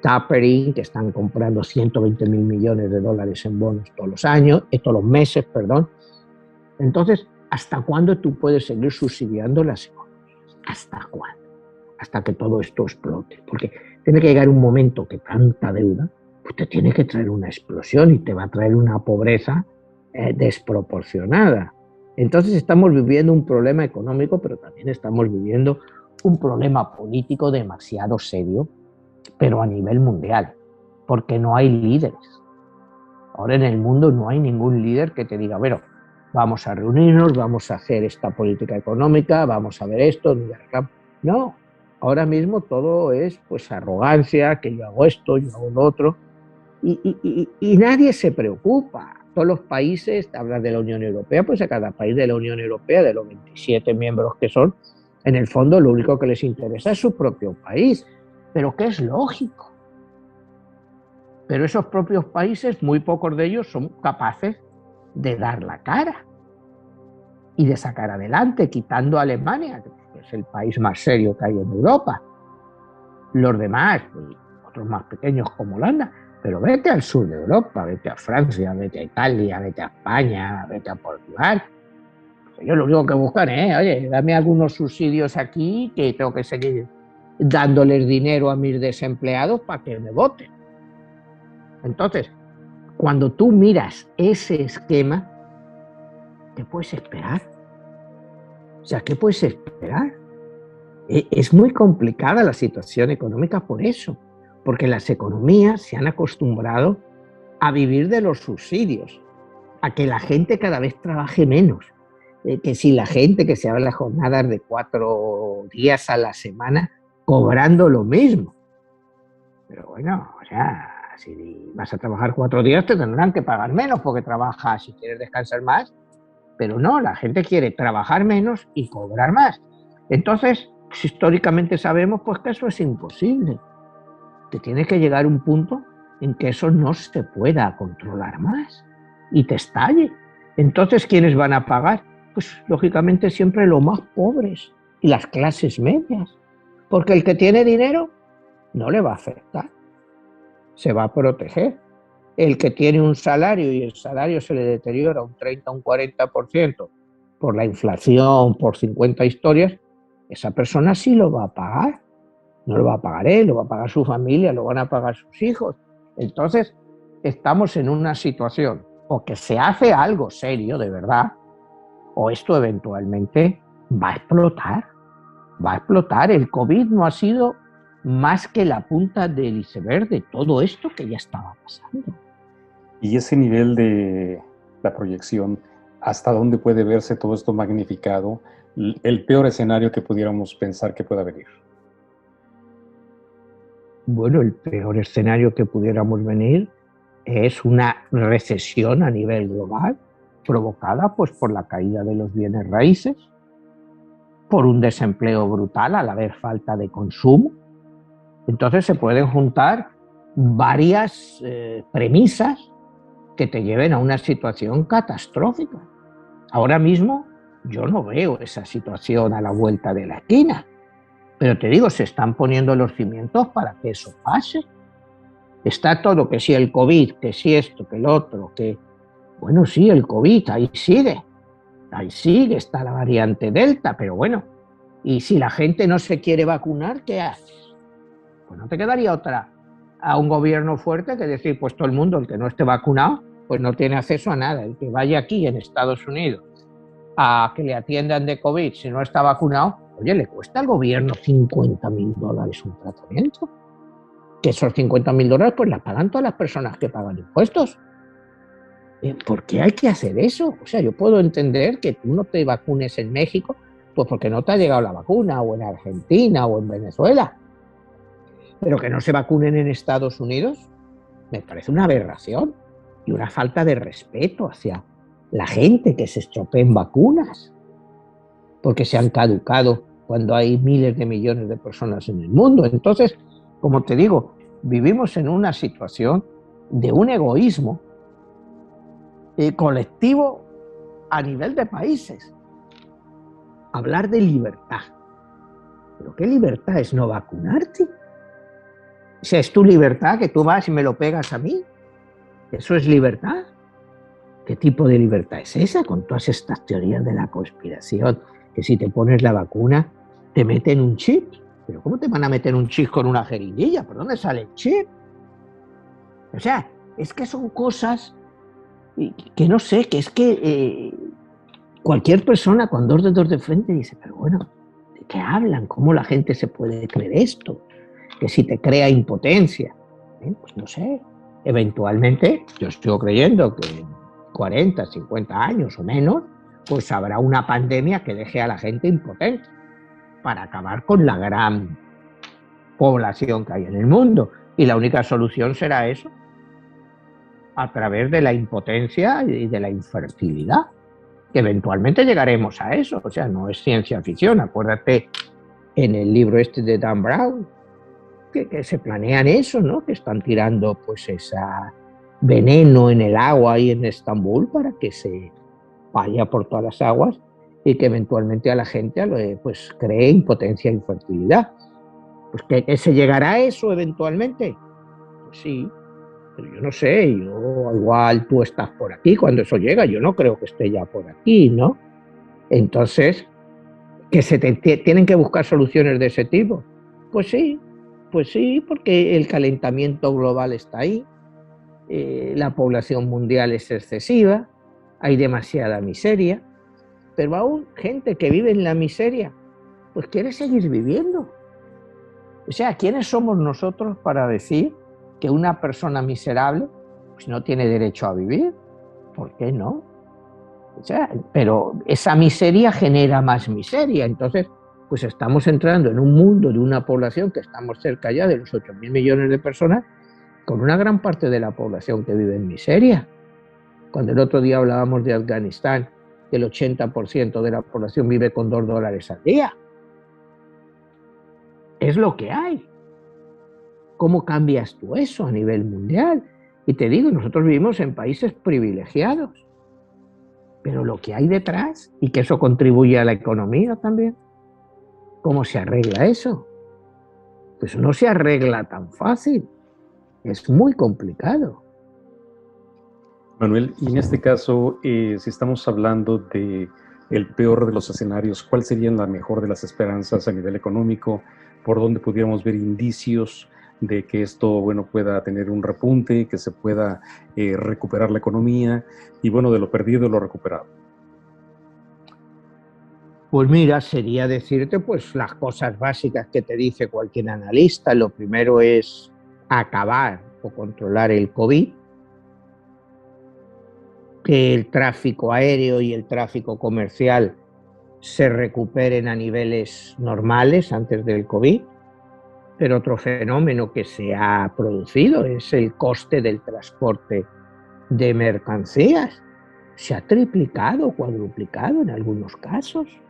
tapering, que están comprando 120.000 millones de dólares en bonos todos los años, todos los meses, perdón. Entonces, ¿hasta cuándo tú puedes seguir subsidiando las economías? ¿Hasta cuándo? Hasta que todo esto explote. Porque tiene que llegar un momento que tanta deuda, pues te tiene que traer una explosión y te va a traer una pobreza desproporcionada. Entonces estamos viviendo un problema económico, pero también estamos viviendo un problema político demasiado serio, pero a nivel mundial, porque no hay líderes. Ahora en el mundo no hay ningún líder que te diga, bueno, vamos a reunirnos, vamos a hacer esta política económica, vamos a ver esto. No, ahora mismo todo es pues arrogancia, que yo hago esto, yo hago lo otro, y nadie se preocupa. Todos los países, hablas de la Unión Europea, pues a cada país de la Unión Europea, de los 27 miembros que son, en el fondo lo único que les interesa es su propio país, pero que es lógico. Pero esos propios países, muy pocos de ellos son capaces de dar la cara y de sacar adelante, quitando a Alemania, que es el país más serio que hay en Europa. Los demás, otros más pequeños como Holanda, Pero vete al sur de Europa, vete a Francia, vete a Italia, vete a España, vete a Portugal. Yo lo único que buscan es, oye, dame algunos subsidios aquí que tengo que seguir dándoles dinero a mis desempleados para que me voten. Entonces, cuando tú miras ese esquema, ¿qué puedes esperar? O sea, ¿qué puedes esperar? Es muy complicada la situación económica por eso, porque las economías se han acostumbrado a vivir de los subsidios, a que la gente cada vez trabaje menos, que si la gente que se habla jornadas de 4 días a la semana cobrando lo mismo. Pero bueno, o sea, si vas a trabajar 4 días te tendrán que pagar menos porque trabajas, si quieres descansar más, pero no, la gente quiere trabajar menos y cobrar más. Entonces, históricamente sabemos pues que eso es imposible. Te tiene que llegar un punto en que eso no se pueda controlar más y te estalle. Entonces, ¿quiénes van a pagar? Pues lógicamente siempre los más pobres y las clases medias, porque el que tiene dinero no le va a afectar, se va a proteger. El que tiene un salario y el salario se le deteriora un 30 o un 40% por la inflación, por 50 historias, esa persona sí lo va a pagar. No lo va a pagar él, lo va a pagar su familia, lo van a pagar sus hijos. Entonces, estamos en una situación o que se hace algo serio de verdad, o esto eventualmente va a explotar. Va a explotar. El COVID no ha sido más que la punta del iceberg de todo esto que ya estaba pasando. Y ese nivel de la proyección, ¿hasta dónde puede verse todo esto magnificado? El peor escenario que pudiéramos pensar que pueda venir. Bueno, el peor escenario que pudiéramos venir es una recesión a nivel global provocada pues, por la caída de los bienes raíces, por un desempleo brutal al haber falta de consumo. Entonces se pueden juntar varias premisas que te lleven a una situación catastrófica. Ahora mismo yo no veo esa situación a la vuelta de la esquina, pero te digo, se están poniendo los cimientos para que eso pase. Está todo, que si el COVID, que si esto, que el otro, que... Bueno, sí, el COVID, ahí sigue, está la variante Delta, pero bueno, y si la gente no se quiere vacunar, ¿qué haces? Pues no te quedaría otra a un gobierno fuerte que decir, pues todo el mundo, el que no esté vacunado, pues no tiene acceso a nada. El que vaya aquí en Estados Unidos a que le atiendan de COVID si no está vacunado, oye, le cuesta al gobierno $50.000 un tratamiento. Que esos $50.000 pues las pagan todas las personas que pagan impuestos. ¿Por qué hay que hacer eso? O sea, yo puedo entender que tú no te vacunes en México, pues porque no te ha llegado la vacuna, o en Argentina, o en Venezuela. Pero que no se vacunen en Estados Unidos, me parece una aberración y una falta de respeto hacia la gente que se estropeen vacunas, porque se han caducado cuando hay miles de millones de personas en el mundo. Entonces, como te digo, vivimos en una situación de un egoísmo colectivo a nivel de países. Hablar de libertad. ¿Pero qué libertad es no vacunarte? O sea, ¿es tu libertad que tú vas y me lo pegas a mí? ¿Eso es libertad? ¿Qué tipo de libertad es esa con todas estas teorías de la conspiración? Que si te pones la vacuna te meten un chip. ¿Pero cómo te van a meter un chip con una jeringuilla? ¿Por dónde sale el chip? O sea, es que son cosas que no sé, que es que cualquier persona con 2 dedos de frente dice, pero bueno, ¿de qué hablan? ¿Cómo la gente se puede creer esto? Que si te crea impotencia. Pues no sé, eventualmente yo sigo creyendo que en 40, 50 años o menos, pues habrá una pandemia que deje a la gente impotente para acabar con la gran población que hay en el mundo. Y la única solución será eso, a través de la impotencia y de la infertilidad, que eventualmente llegaremos a eso. O sea, no es ciencia ficción. Acuérdate en el libro este de Dan Brown, que se planean eso, ¿no? Que están tirando pues esa veneno en el agua ahí en Estambul para que se vaya por todas las aguas y que eventualmente a la gente pues cree impotencia e infertilidad. Pues que se llegará a eso eventualmente. Pues sí, Pero yo no sé, yo igual tú estás por aquí cuando eso llega, yo no creo que esté ya por aquí, ¿no? Entonces, que tienen que buscar soluciones de ese tipo. Pues sí, porque el calentamiento global está ahí, la población mundial es excesiva, hay demasiada miseria, pero aún gente que vive en la miseria, pues quiere seguir viviendo. O sea, ¿quiénes somos nosotros para decir que una persona miserable pues no tiene derecho a vivir? ¿Por qué no? O sea, pero esa miseria genera más miseria. Entonces, pues estamos entrando en un mundo de una población que estamos cerca ya de los 8.000 millones de personas, con una gran parte de la población que vive en miseria. Cuando el otro día hablábamos de Afganistán, que el 80% de la población vive con $2 al día. Es lo que hay. ¿Cómo cambias tú eso a nivel mundial? Y te digo, nosotros vivimos en países privilegiados, pero lo que hay detrás, y que eso contribuye a la economía también, ¿cómo se arregla eso? Pues no se arregla tan fácil, es muy complicado. Manuel, y en este caso, si estamos hablando de el peor de los escenarios, ¿cuál sería la mejor de las esperanzas a nivel económico? ¿Por dónde pudiéramos ver indicios de que esto, bueno, pueda tener un repunte, que se pueda recuperar la economía y, bueno, de lo perdido, lo recuperado? Pues mira, sería decirte pues las cosas básicas que te dice cualquier analista. Lo primero es acabar o controlar el COVID, que el tráfico aéreo y el tráfico comercial se recuperen a niveles normales antes del COVID. Pero otro fenómeno que se ha producido es el coste del transporte de mercancías. Se ha triplicado o cuadruplicado en algunos casos.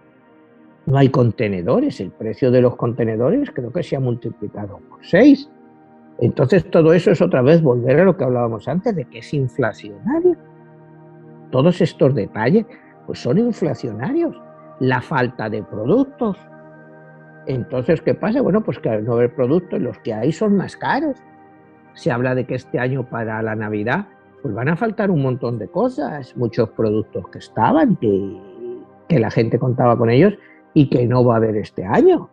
No hay contenedores, el precio de los contenedores creo que se ha multiplicado por 6. Entonces todo eso es otra vez volver a lo que hablábamos antes, de que es inflacionario. Todos estos detalles pues son inflacionarios. La falta de productos. Entonces, ¿qué pasa? Bueno, pues que al no haber productos, los que hay son más caros. Se habla de que este año para la Navidad pues van a faltar un montón de cosas, muchos productos que estaban, que la gente contaba con ellos y que no va a haber este año.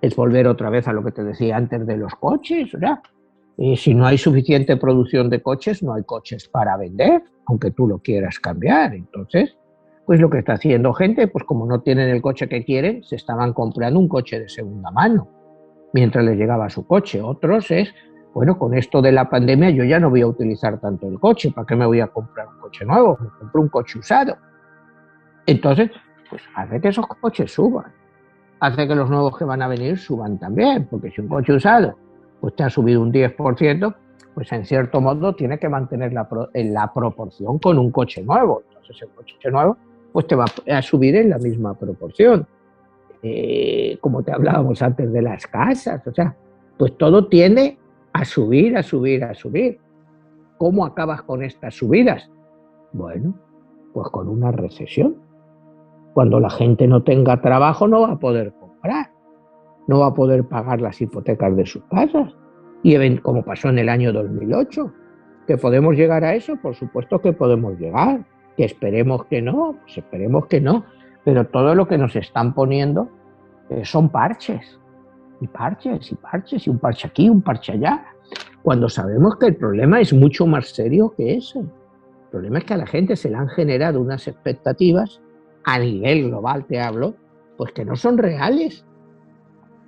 Es volver otra vez a lo que te decía antes de los coches, ¿verdad? Si no hay suficiente producción de coches, no hay coches para vender, aunque tú lo quieras cambiar. Entonces, pues lo que está haciendo gente, pues como no tienen el coche que quieren, se estaban comprando un coche de segunda mano mientras les llegaba su coche. Otros es, bueno, con esto de la pandemia yo ya no voy a utilizar tanto el coche, ¿para qué me voy a comprar un coche nuevo? Me compro un coche usado. Entonces, pues hace que esos coches suban, hace que los nuevos que van a venir suban también, porque si un coche usado pues te ha subido un 10%, pues en cierto modo tiene que mantener la proporción con un coche nuevo. Entonces el coche nuevo pues te va a subir en la misma proporción. Como te hablábamos antes de las casas, o sea, pues todo tiende a subir, a subir, a subir. ¿Cómo acabas con estas subidas? Bueno, pues con una recesión. Cuando la gente no tenga trabajo no va a poder comprar, no va a poder pagar las hipotecas de sus casas. Y como pasó en el año 2008, ¿que podemos llegar a eso? Por supuesto que podemos llegar. ¿Que esperemos que no? Pues esperemos que no. Pero todo lo que nos están poniendo son parches. Y parches, y parches, y un parche aquí, un parche allá. Cuando sabemos que el problema es mucho más serio que eso. El problema es que a la gente se le han generado unas expectativas, a nivel global te hablo, pues que no son reales.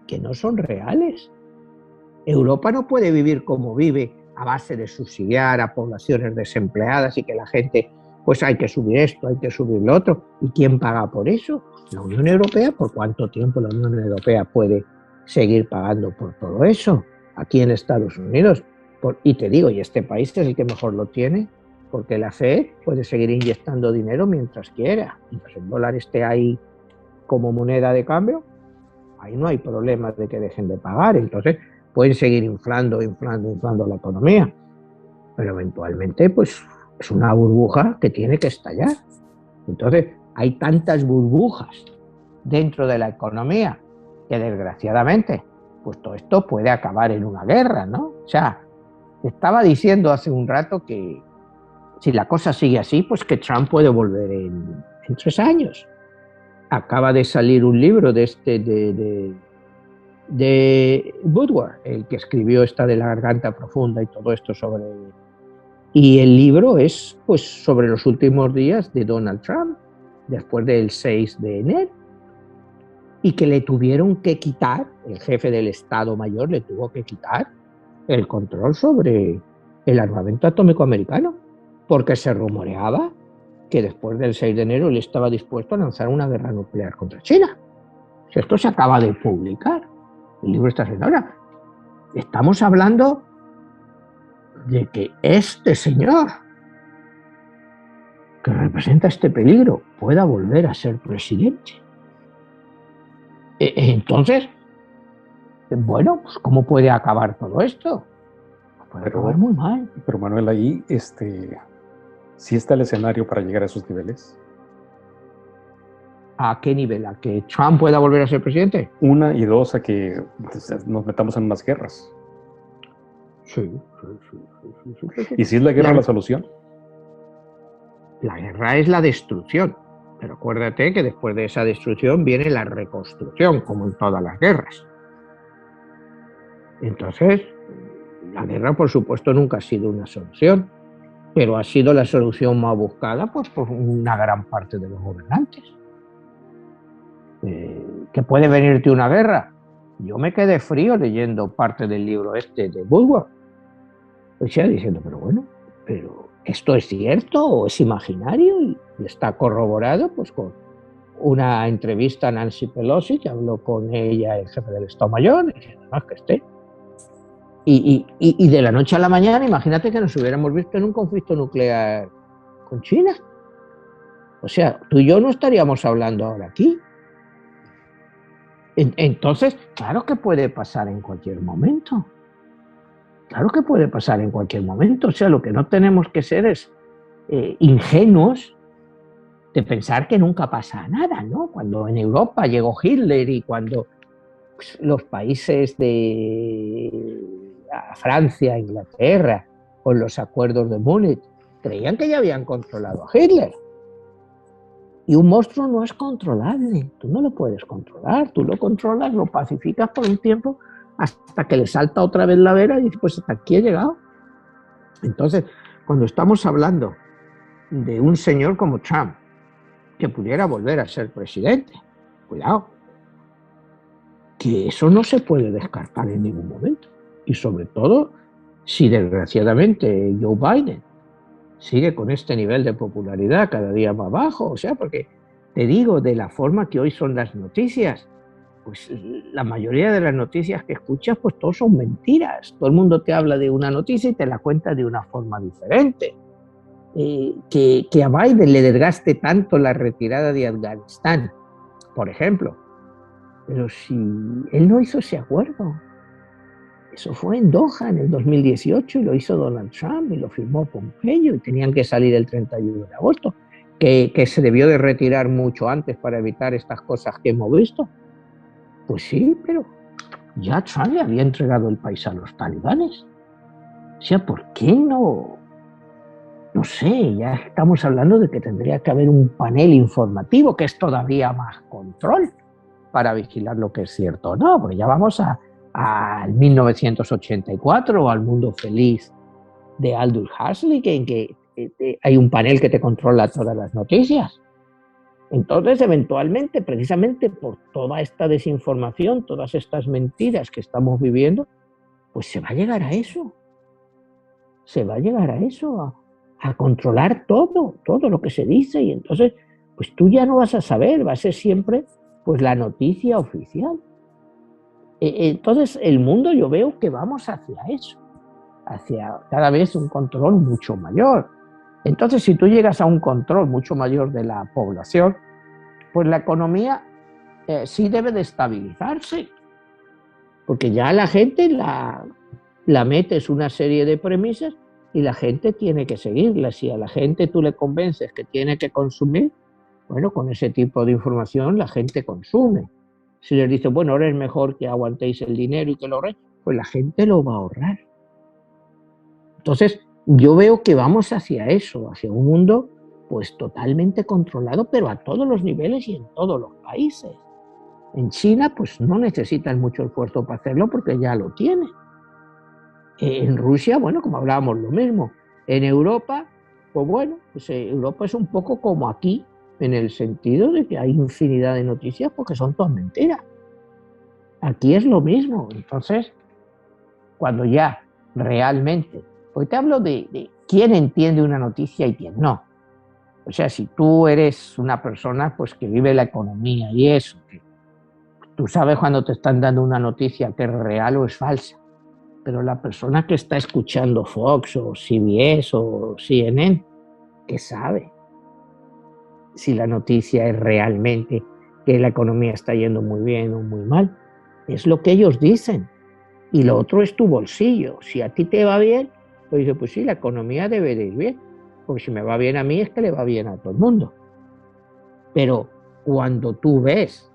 Que no son reales. Europa no puede vivir como vive a base de subsidiar a poblaciones desempleadas y que la gente, pues hay que subir esto, hay que subir lo otro. ¿Y quién paga por eso? La Unión Europea. ¿Por cuánto tiempo la Unión Europea puede seguir pagando por todo eso? Aquí en Estados Unidos. Y te digo, y este país es el que mejor lo tiene, porque la FED puede seguir inyectando dinero mientras quiera. Mientras el dólar esté ahí como moneda de cambio, ahí no hay problema de que dejen de pagar. Entonces pueden seguir inflando la economía. Pero eventualmente, pues, es una burbuja que tiene que estallar. Entonces, hay tantas burbujas dentro de la economía que, desgraciadamente, pues todo esto puede acabar en una guerra, ¿no? O sea, estaba diciendo hace un rato que si la cosa sigue así, pues que Trump puede volver en 3 años. Acaba de salir un libro de Woodward, el que escribió esta de la garganta profunda y todo esto sobre... Y el libro es pues sobre los últimos días de Donald Trump, después del 6 de enero, y que le tuvieron que quitar, el jefe del Estado Mayor le tuvo que quitar el control sobre el armamento atómico americano, porque se rumoreaba que después del 6 de enero él estaba dispuesto a lanzar una guerra nuclear contra China. Esto se acaba de publicar, el libro está haciendo ahora. Estamos hablando de que este señor, que representa este peligro, pueda volver a ser presidente. Entonces, bueno, pues ¿cómo puede acabar todo esto? Puede acabar muy mal. Pero Manuel, ahí, ¿sí está el escenario para llegar a esos niveles? ¿A qué nivel? ¿A que Trump pueda volver a ser presidente? Una, y dos, a que nos metamos en unas guerras. Sí. ¿Y si es la guerra la solución? La guerra es la destrucción. Pero acuérdate que después de esa destrucción viene la reconstrucción, como en todas las guerras. Entonces, la guerra, por supuesto, nunca ha sido una solución, pero ha sido la solución más buscada pues, por una gran parte de los gobernantes. ¿Que puede venirte una guerra? Yo me quedé frío leyendo parte del libro este de Woodward. O sea, diciendo, pero ¿esto es cierto o es imaginario? Y está corroborado pues con una entrevista a Nancy Pelosi, que habló con ella el jefe del Estado Mayor, diciendo, no, es que esté. Y de la noche a la mañana, imagínate que nos hubiéramos visto en un conflicto nuclear con China. O sea, tú y yo no estaríamos hablando ahora aquí. Entonces, claro que puede pasar en cualquier momento. Claro que puede pasar en cualquier momento. O sea, lo que no tenemos que ser es ingenuos de pensar que nunca pasa nada, ¿no? Cuando en Europa llegó Hitler y cuando pues, los países de Francia, Inglaterra, con los acuerdos de Múnich, creían que ya habían controlado a Hitler. Y un monstruo no es controlable, tú no lo puedes controlar, tú lo controlas, lo pacificas por un tiempo hasta que le salta otra vez la vela y dices, pues hasta aquí he llegado. Entonces, cuando estamos hablando de un señor como Trump, que pudiera volver a ser presidente, cuidado, que eso no se puede descartar en ningún momento. Y sobre todo, si desgraciadamente Joe Biden sigue con este nivel de popularidad cada día más bajo, o sea, porque te digo, de la forma que hoy son las noticias, pues la mayoría de las noticias que escuchas, pues todos son mentiras. Todo el mundo te habla de una noticia y te la cuenta de una forma diferente. Que a Biden le desgaste tanto la retirada de Afganistán, por ejemplo, pero si él no hizo ese acuerdo, eso fue en Doha en el 2018 y lo hizo Donald Trump y lo firmó Pompeo y tenían que salir el 31 de agosto, que se debió de retirar mucho antes para evitar estas cosas que hemos visto. Pues sí, pero ya Trump le había entregado el país a los talibanes. O sea, ¿por qué no? No sé, ya estamos hablando de que tendría que haber un panel informativo, que es todavía más control para vigilar lo que es cierto o no, porque ya vamos al 1984 o al mundo feliz de Aldous Huxley, en que hay un panel que te controla todas las noticias. Entonces, eventualmente, precisamente por toda esta desinformación, todas estas mentiras que estamos viviendo, pues se va a llegar a eso. Se va a llegar a eso, a controlar todo lo que se dice, y entonces, pues tú ya no vas a saber, va a ser siempre pues la noticia oficial. Entonces, el mundo yo veo que vamos hacia eso, hacia cada vez un control mucho mayor. Entonces, si tú llegas a un control mucho mayor de la población, pues la economía sí debe de estabilizarse, porque ya la gente la metes una serie de premisas y la gente tiene que seguirlas. Si a la gente tú le convences que tiene que consumir, bueno, con ese tipo de información la gente consume. Si les dice, bueno, ahora es mejor que aguantéis el dinero y que lo ahorréis, pues la gente lo va a ahorrar. Entonces, yo veo que vamos hacia eso, hacia un mundo pues totalmente controlado, pero a todos los niveles y en todos los países. En China, pues no necesitan mucho esfuerzo para hacerlo porque ya lo tienen. En Rusia, bueno, como hablábamos, lo mismo. En Europa, pues bueno, pues Europa es un poco como aquí, en el sentido de que hay infinidad de noticias porque son todas mentiras. Aquí es lo mismo. Entonces, cuando ya realmente, porque te hablo de quién entiende una noticia y quién no. O sea, si tú eres una persona pues que vive la economía y eso, que tú sabes cuando te están dando una noticia que es real o es falsa, pero la persona que está escuchando Fox o CBS o CNN, ¿qué sabe si la noticia es realmente que la economía está yendo muy bien o muy mal? Es lo que ellos dicen. Y lo otro es tu bolsillo. Si a ti te va bien, pues dices, pues sí, la economía debe de ir bien. Porque si me va bien a mí es que le va bien a todo el mundo. Pero cuando tú ves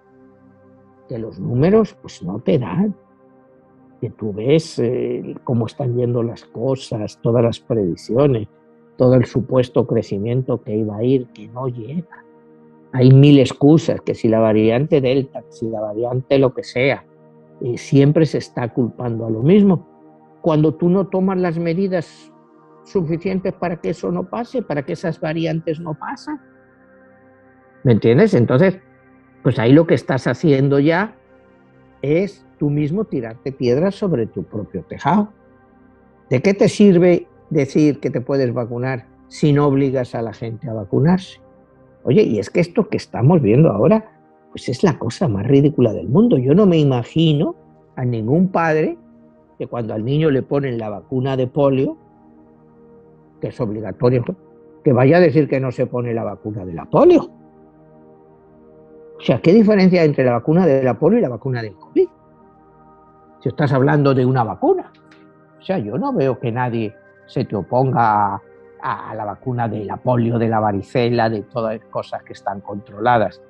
que los números pues no te dan, que tú ves cómo están yendo las cosas, todas las previsiones, todo el supuesto crecimiento que iba a ir, que no llega. Hay mil excusas, que si la variante Delta, que si la variante lo que sea, siempre se está culpando a lo mismo. Cuando tú no tomas las medidas suficientes para que eso no pase, para que esas variantes no pasen. ¿Me entiendes? Entonces, pues ahí lo que estás haciendo ya es tú mismo tirarte piedras sobre tu propio tejado. ¿De qué te sirve decir que te puedes vacunar si no obligas a la gente a vacunarse? Oye, y es que esto que estamos viendo ahora, pues es la cosa más ridícula del mundo. Yo no me imagino a ningún padre que cuando al niño le ponen la vacuna de polio, que es obligatorio, que vaya a decir que no se pone la vacuna de la polio. O sea, ¿qué diferencia hay entre la vacuna de la polio y la vacuna del COVID? Si estás hablando de una vacuna. O sea, yo no veo que nadie se te oponga a la vacuna de la polio, de la varicela, de todas las cosas que están controladas.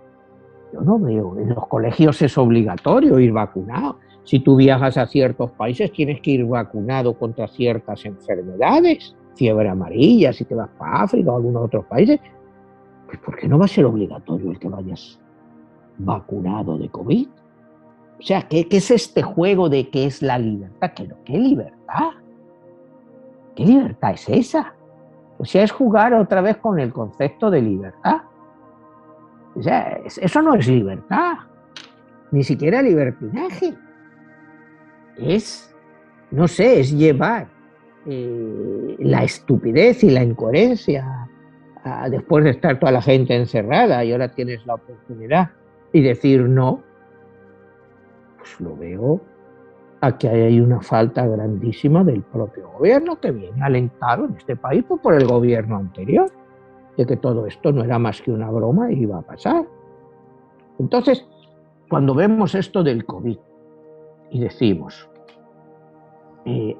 Yo no veo. En los colegios es obligatorio ir vacunado. Si tú viajas a ciertos países, tienes que ir vacunado contra ciertas enfermedades. Fiebre amarilla, si te vas para África o algunos otros países. Pues ¿por qué no va a ser obligatorio el que vayas vacunado de COVID? O sea, ¿qué es este juego de qué es la libertad? ¿Qué libertad? ¿Qué libertad es esa? O sea, es jugar otra vez con el concepto de libertad. O sea, eso no es libertad, ni siquiera libertinaje. Es, no sé, es llevar la estupidez y la incoherencia después de estar toda la gente encerrada y ahora tienes la oportunidad y decir no, pues lo veo a que hay una falta grandísima del propio gobierno que viene alentado en este país por el gobierno anterior, de que todo esto no era más que una broma y iba a pasar. Entonces, cuando vemos esto del COVID y decimos,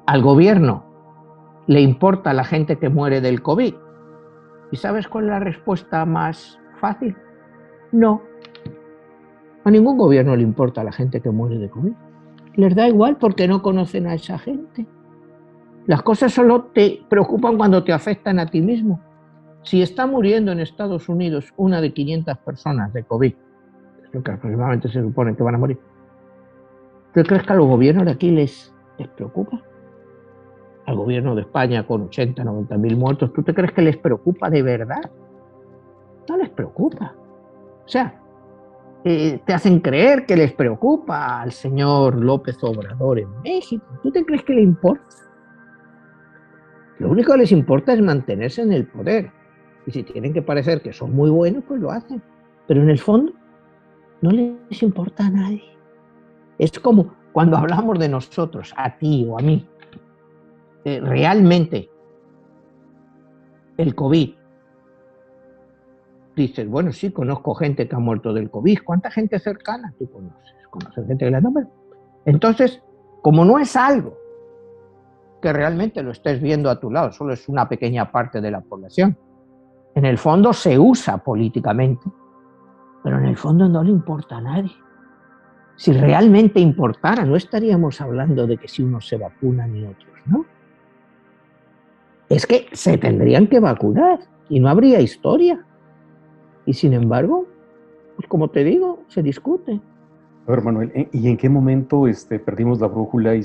al gobierno le importa la gente que muere del COVID, ¿y sabes cuál es la respuesta más fácil? No. A ningún gobierno le importa la gente que muere de COVID. Les da igual porque no conocen a esa gente. Las cosas solo te preocupan cuando te afectan a ti mismo. Si está muriendo en Estados Unidos una de 500 personas de COVID, es lo que aproximadamente se supone que van a morir, ¿tú crees que a los gobiernos de aquí les preocupa? Al gobierno de España con 80, 90 mil muertos, ¿tú te crees que les preocupa de verdad? No les preocupa. O sea, te hacen creer que les preocupa al señor López Obrador en México. ¿Tú te crees que le importa? Lo único que les importa es mantenerse en el poder. Y si tienen que parecer que son muy buenos, pues lo hacen. Pero en el fondo no les importa a nadie. Es como cuando hablamos de nosotros, a ti o a mí. Realmente el COVID, dices, bueno, sí, conozco gente que ha muerto del COVID. ¿Cuánta gente cercana tú conoces? ¿Conoces gente que la nombra? Entonces, como no es algo que realmente lo estés viendo a tu lado, solo es una pequeña parte de la población, en el fondo se usa políticamente, pero en el fondo no le importa a nadie. Si realmente importara, no estaríamos hablando de que si unos se vacunan y otros no. es que se tendrían que vacunar y no habría historia. Y sin embargo, pues como te digo, se discute. A ver, Manuel, ¿y en qué momento perdimos la brújula y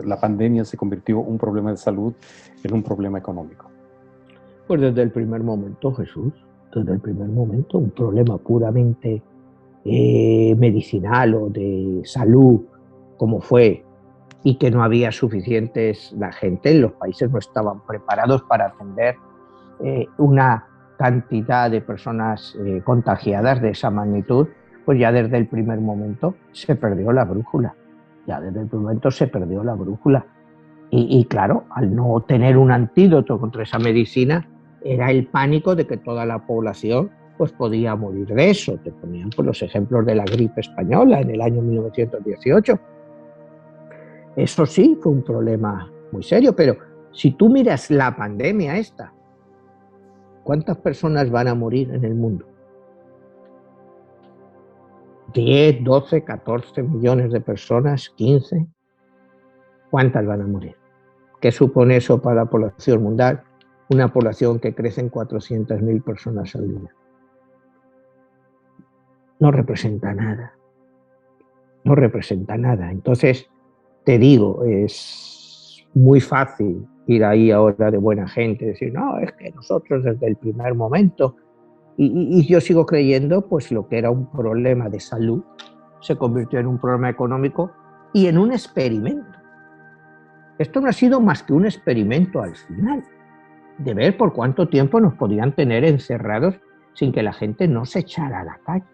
la pandemia se convirtió un problema de salud en un problema económico? Pues desde el primer momento, Jesús, desde el primer momento, un problema puramente medicinal o de salud, como fue, y que no había suficientes, la gente en los países no estaban preparados para atender una cantidad de personas contagiadas de esa magnitud, pues ya desde el primer momento se perdió la brújula. Ya desde el primer momento se perdió la brújula. Y claro, al no tener un antídoto contra esa medicina, era el pánico de que toda la población pues podía morir de eso. Te ponían por los ejemplos de la gripe española en el año 1918. Eso sí fue un problema muy serio, pero si tú miras la pandemia esta, ¿cuántas personas van a morir en el mundo? 10, 12, 14 millones de personas, 15. ¿Cuántas van a morir? ¿Qué supone eso para la población mundial? Una población que crece en 400.000 personas al día. No representa nada. No representa nada. Entonces, te digo, es muy fácil ir ahí ahora de buena gente, decir, no, es que nosotros desde el primer momento, y yo sigo creyendo, pues lo que era un problema de salud se convirtió en un problema económico y en un experimento. Esto no ha sido más que un experimento al final, de ver por cuánto tiempo nos podían tener encerrados sin que la gente no se echara a la calle.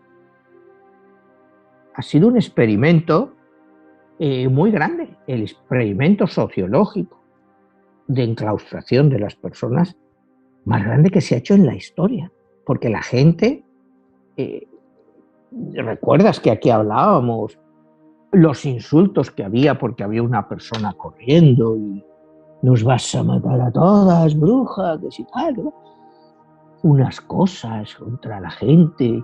Ha sido un experimento muy grande, el experimento sociológico de enclaustración de las personas más grande que se ha hecho en la historia, porque la gente, recuerdas que aquí hablábamos los insultos que había porque había una persona corriendo y nos vas a matar a todas, bruja, que si tal, ¿no? Unas cosas contra la gente,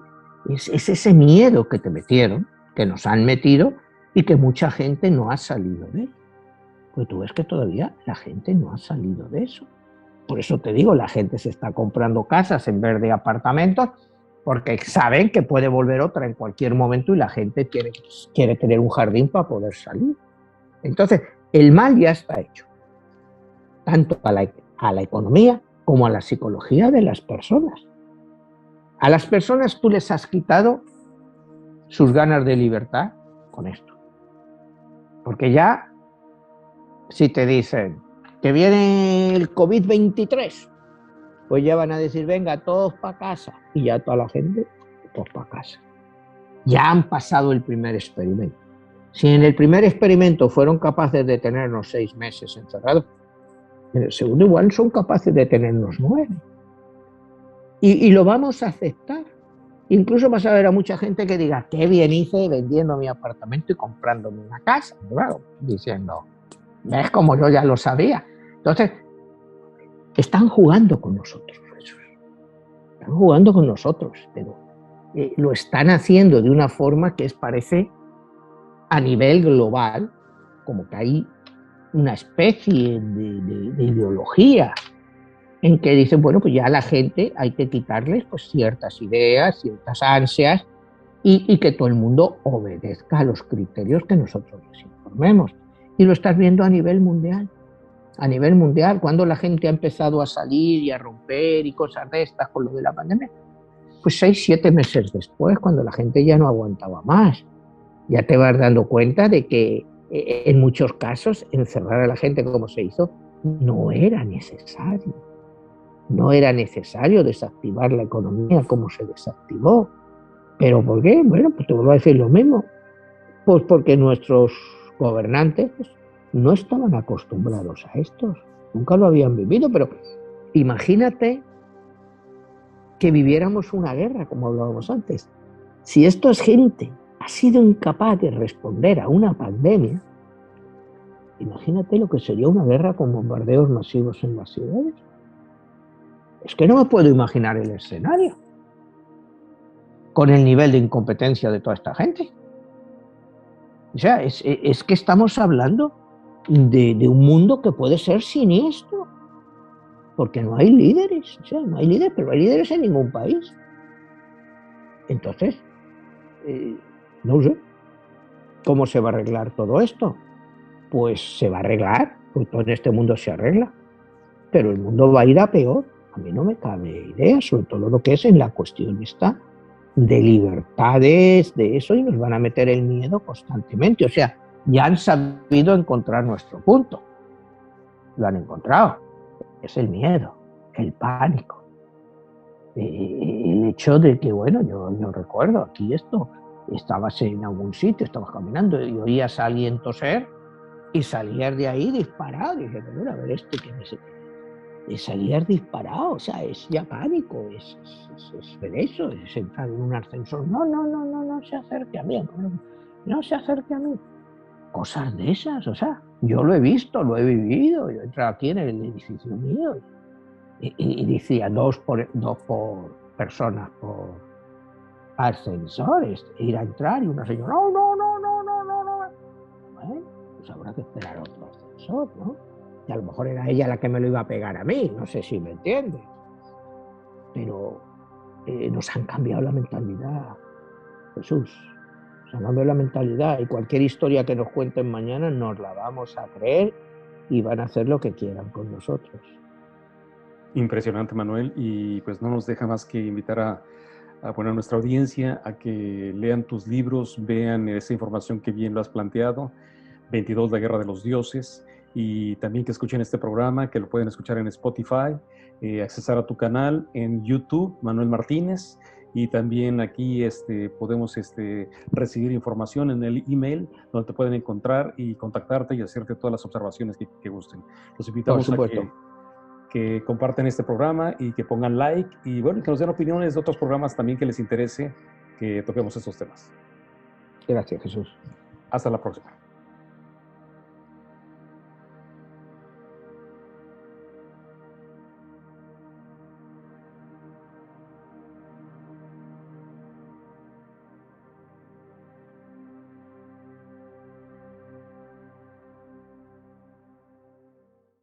es ese miedo que te metieron, que nos han metido y que mucha gente no ha salido de él. Pues tú ves que todavía la gente no ha salido de eso. Por eso te digo, la gente se está comprando casas en vez de apartamentos porque saben que puede volver otra en cualquier momento y la gente quiere tener un jardín para poder salir. Entonces, el mal ya está hecho, tanto a la economía como a la psicología de las personas. A las personas tú les has quitado sus ganas de libertad con esto. Porque ya, si te dicen que viene el COVID-23, pues ya van a decir, venga, todos para casa. Y ya toda la gente, todos para casa. Ya han pasado el primer experimento. Si en el primer experimento fueron capaces de tenernos 6 meses encerrados, en el segundo igual son capaces de tenernos 9. Y lo vamos a aceptar. Incluso vas a ver a mucha gente que diga, qué bien hice vendiendo mi apartamento y comprándome una casa. Claro, diciendo, ves como yo ya lo sabía. Entonces, están jugando con nosotros, Jesús. Están jugando con nosotros, pero lo están haciendo de una forma que parece a nivel global, como que hay una especie de ideología en que dicen, bueno, pues ya a la gente hay que quitarles pues ciertas ideas, ciertas ansias y que todo el mundo obedezca a los criterios que nosotros les informemos. Y lo estás viendo a nivel mundial. A nivel mundial, cuando la gente ha empezado a salir y a romper y cosas de estas con lo de la pandemia, pues 6, 7 meses después, cuando la gente ya no aguantaba más, ya te vas dando cuenta de que en muchos casos encerrar a la gente como se hizo no era necesario. No era necesario desactivar la economía como se desactivó. ¿Pero por qué? Bueno, pues te vuelvo a decir lo mismo. Pues porque nuestros gobernantes pues, no estaban acostumbrados a esto. Nunca lo habían vivido, pero imagínate que viviéramos una guerra, como hablábamos antes. Si esta gente ha sido incapaz de responder a una pandemia, imagínate lo que sería una guerra con bombardeos masivos en las ciudades. Es que no me puedo imaginar el escenario con el nivel de incompetencia de toda esta gente. O sea, es que estamos hablando de un mundo que puede ser siniestro. porque no hay líderes, o sea, no hay líderes, pero no hay líderes en ningún país. Entonces, no sé, ¿cómo se va a arreglar todo esto? Pues se va a arreglar, porque todo en este mundo se arregla, pero el mundo va a ir a peor. A mí no me cabe idea, sobre todo lo que es en la cuestión esta de libertades, de eso, y nos van a meter el miedo constantemente. O sea, ya han sabido encontrar nuestro punto. Lo han encontrado. Es el miedo, el pánico. El hecho de que, bueno, yo recuerdo aquí esto, estabas en algún sitio, estabas caminando y oías a alguien toser y salías de ahí disparado. Y dije, bueno, a ver, que me sé. De salir disparado, o sea, es ya pánico, es ver eso, es entrar en un ascensor. No se acerque a mí, no se acerque a mí. Cosas de esas, o sea, yo lo he visto, lo he vivido, yo entro aquí en el edificio mío y decía dos por personas por ascensores, ir a entrar y una señora, no. Bueno, pues habrá que esperar otro ascensor, ¿no? Y a lo mejor era ella la que me lo iba a pegar a mí, no sé si me entiendes. Pero nos han cambiado la mentalidad, Jesús. Nos han cambiado la mentalidad y cualquier historia que nos cuenten mañana nos la vamos a creer y van a hacer lo que quieran con nosotros. Impresionante, Manuel, y pues no nos deja más que invitar a nuestra audiencia a que lean tus libros, vean esa información que bien lo has planteado, 22, la guerra de los dioses, y también que escuchen este programa, que lo pueden escuchar en Spotify, accesar a tu canal en YouTube, Manuel Martínez, y también aquí podemos recibir información en el email, donde te pueden encontrar y contactarte y hacerte todas las observaciones que gusten. Los invitamos a que compartan este programa y que pongan like y bueno, que nos den opiniones de otros programas también que les interese que toquemos estos temas. Gracias, Jesús. Hasta la próxima.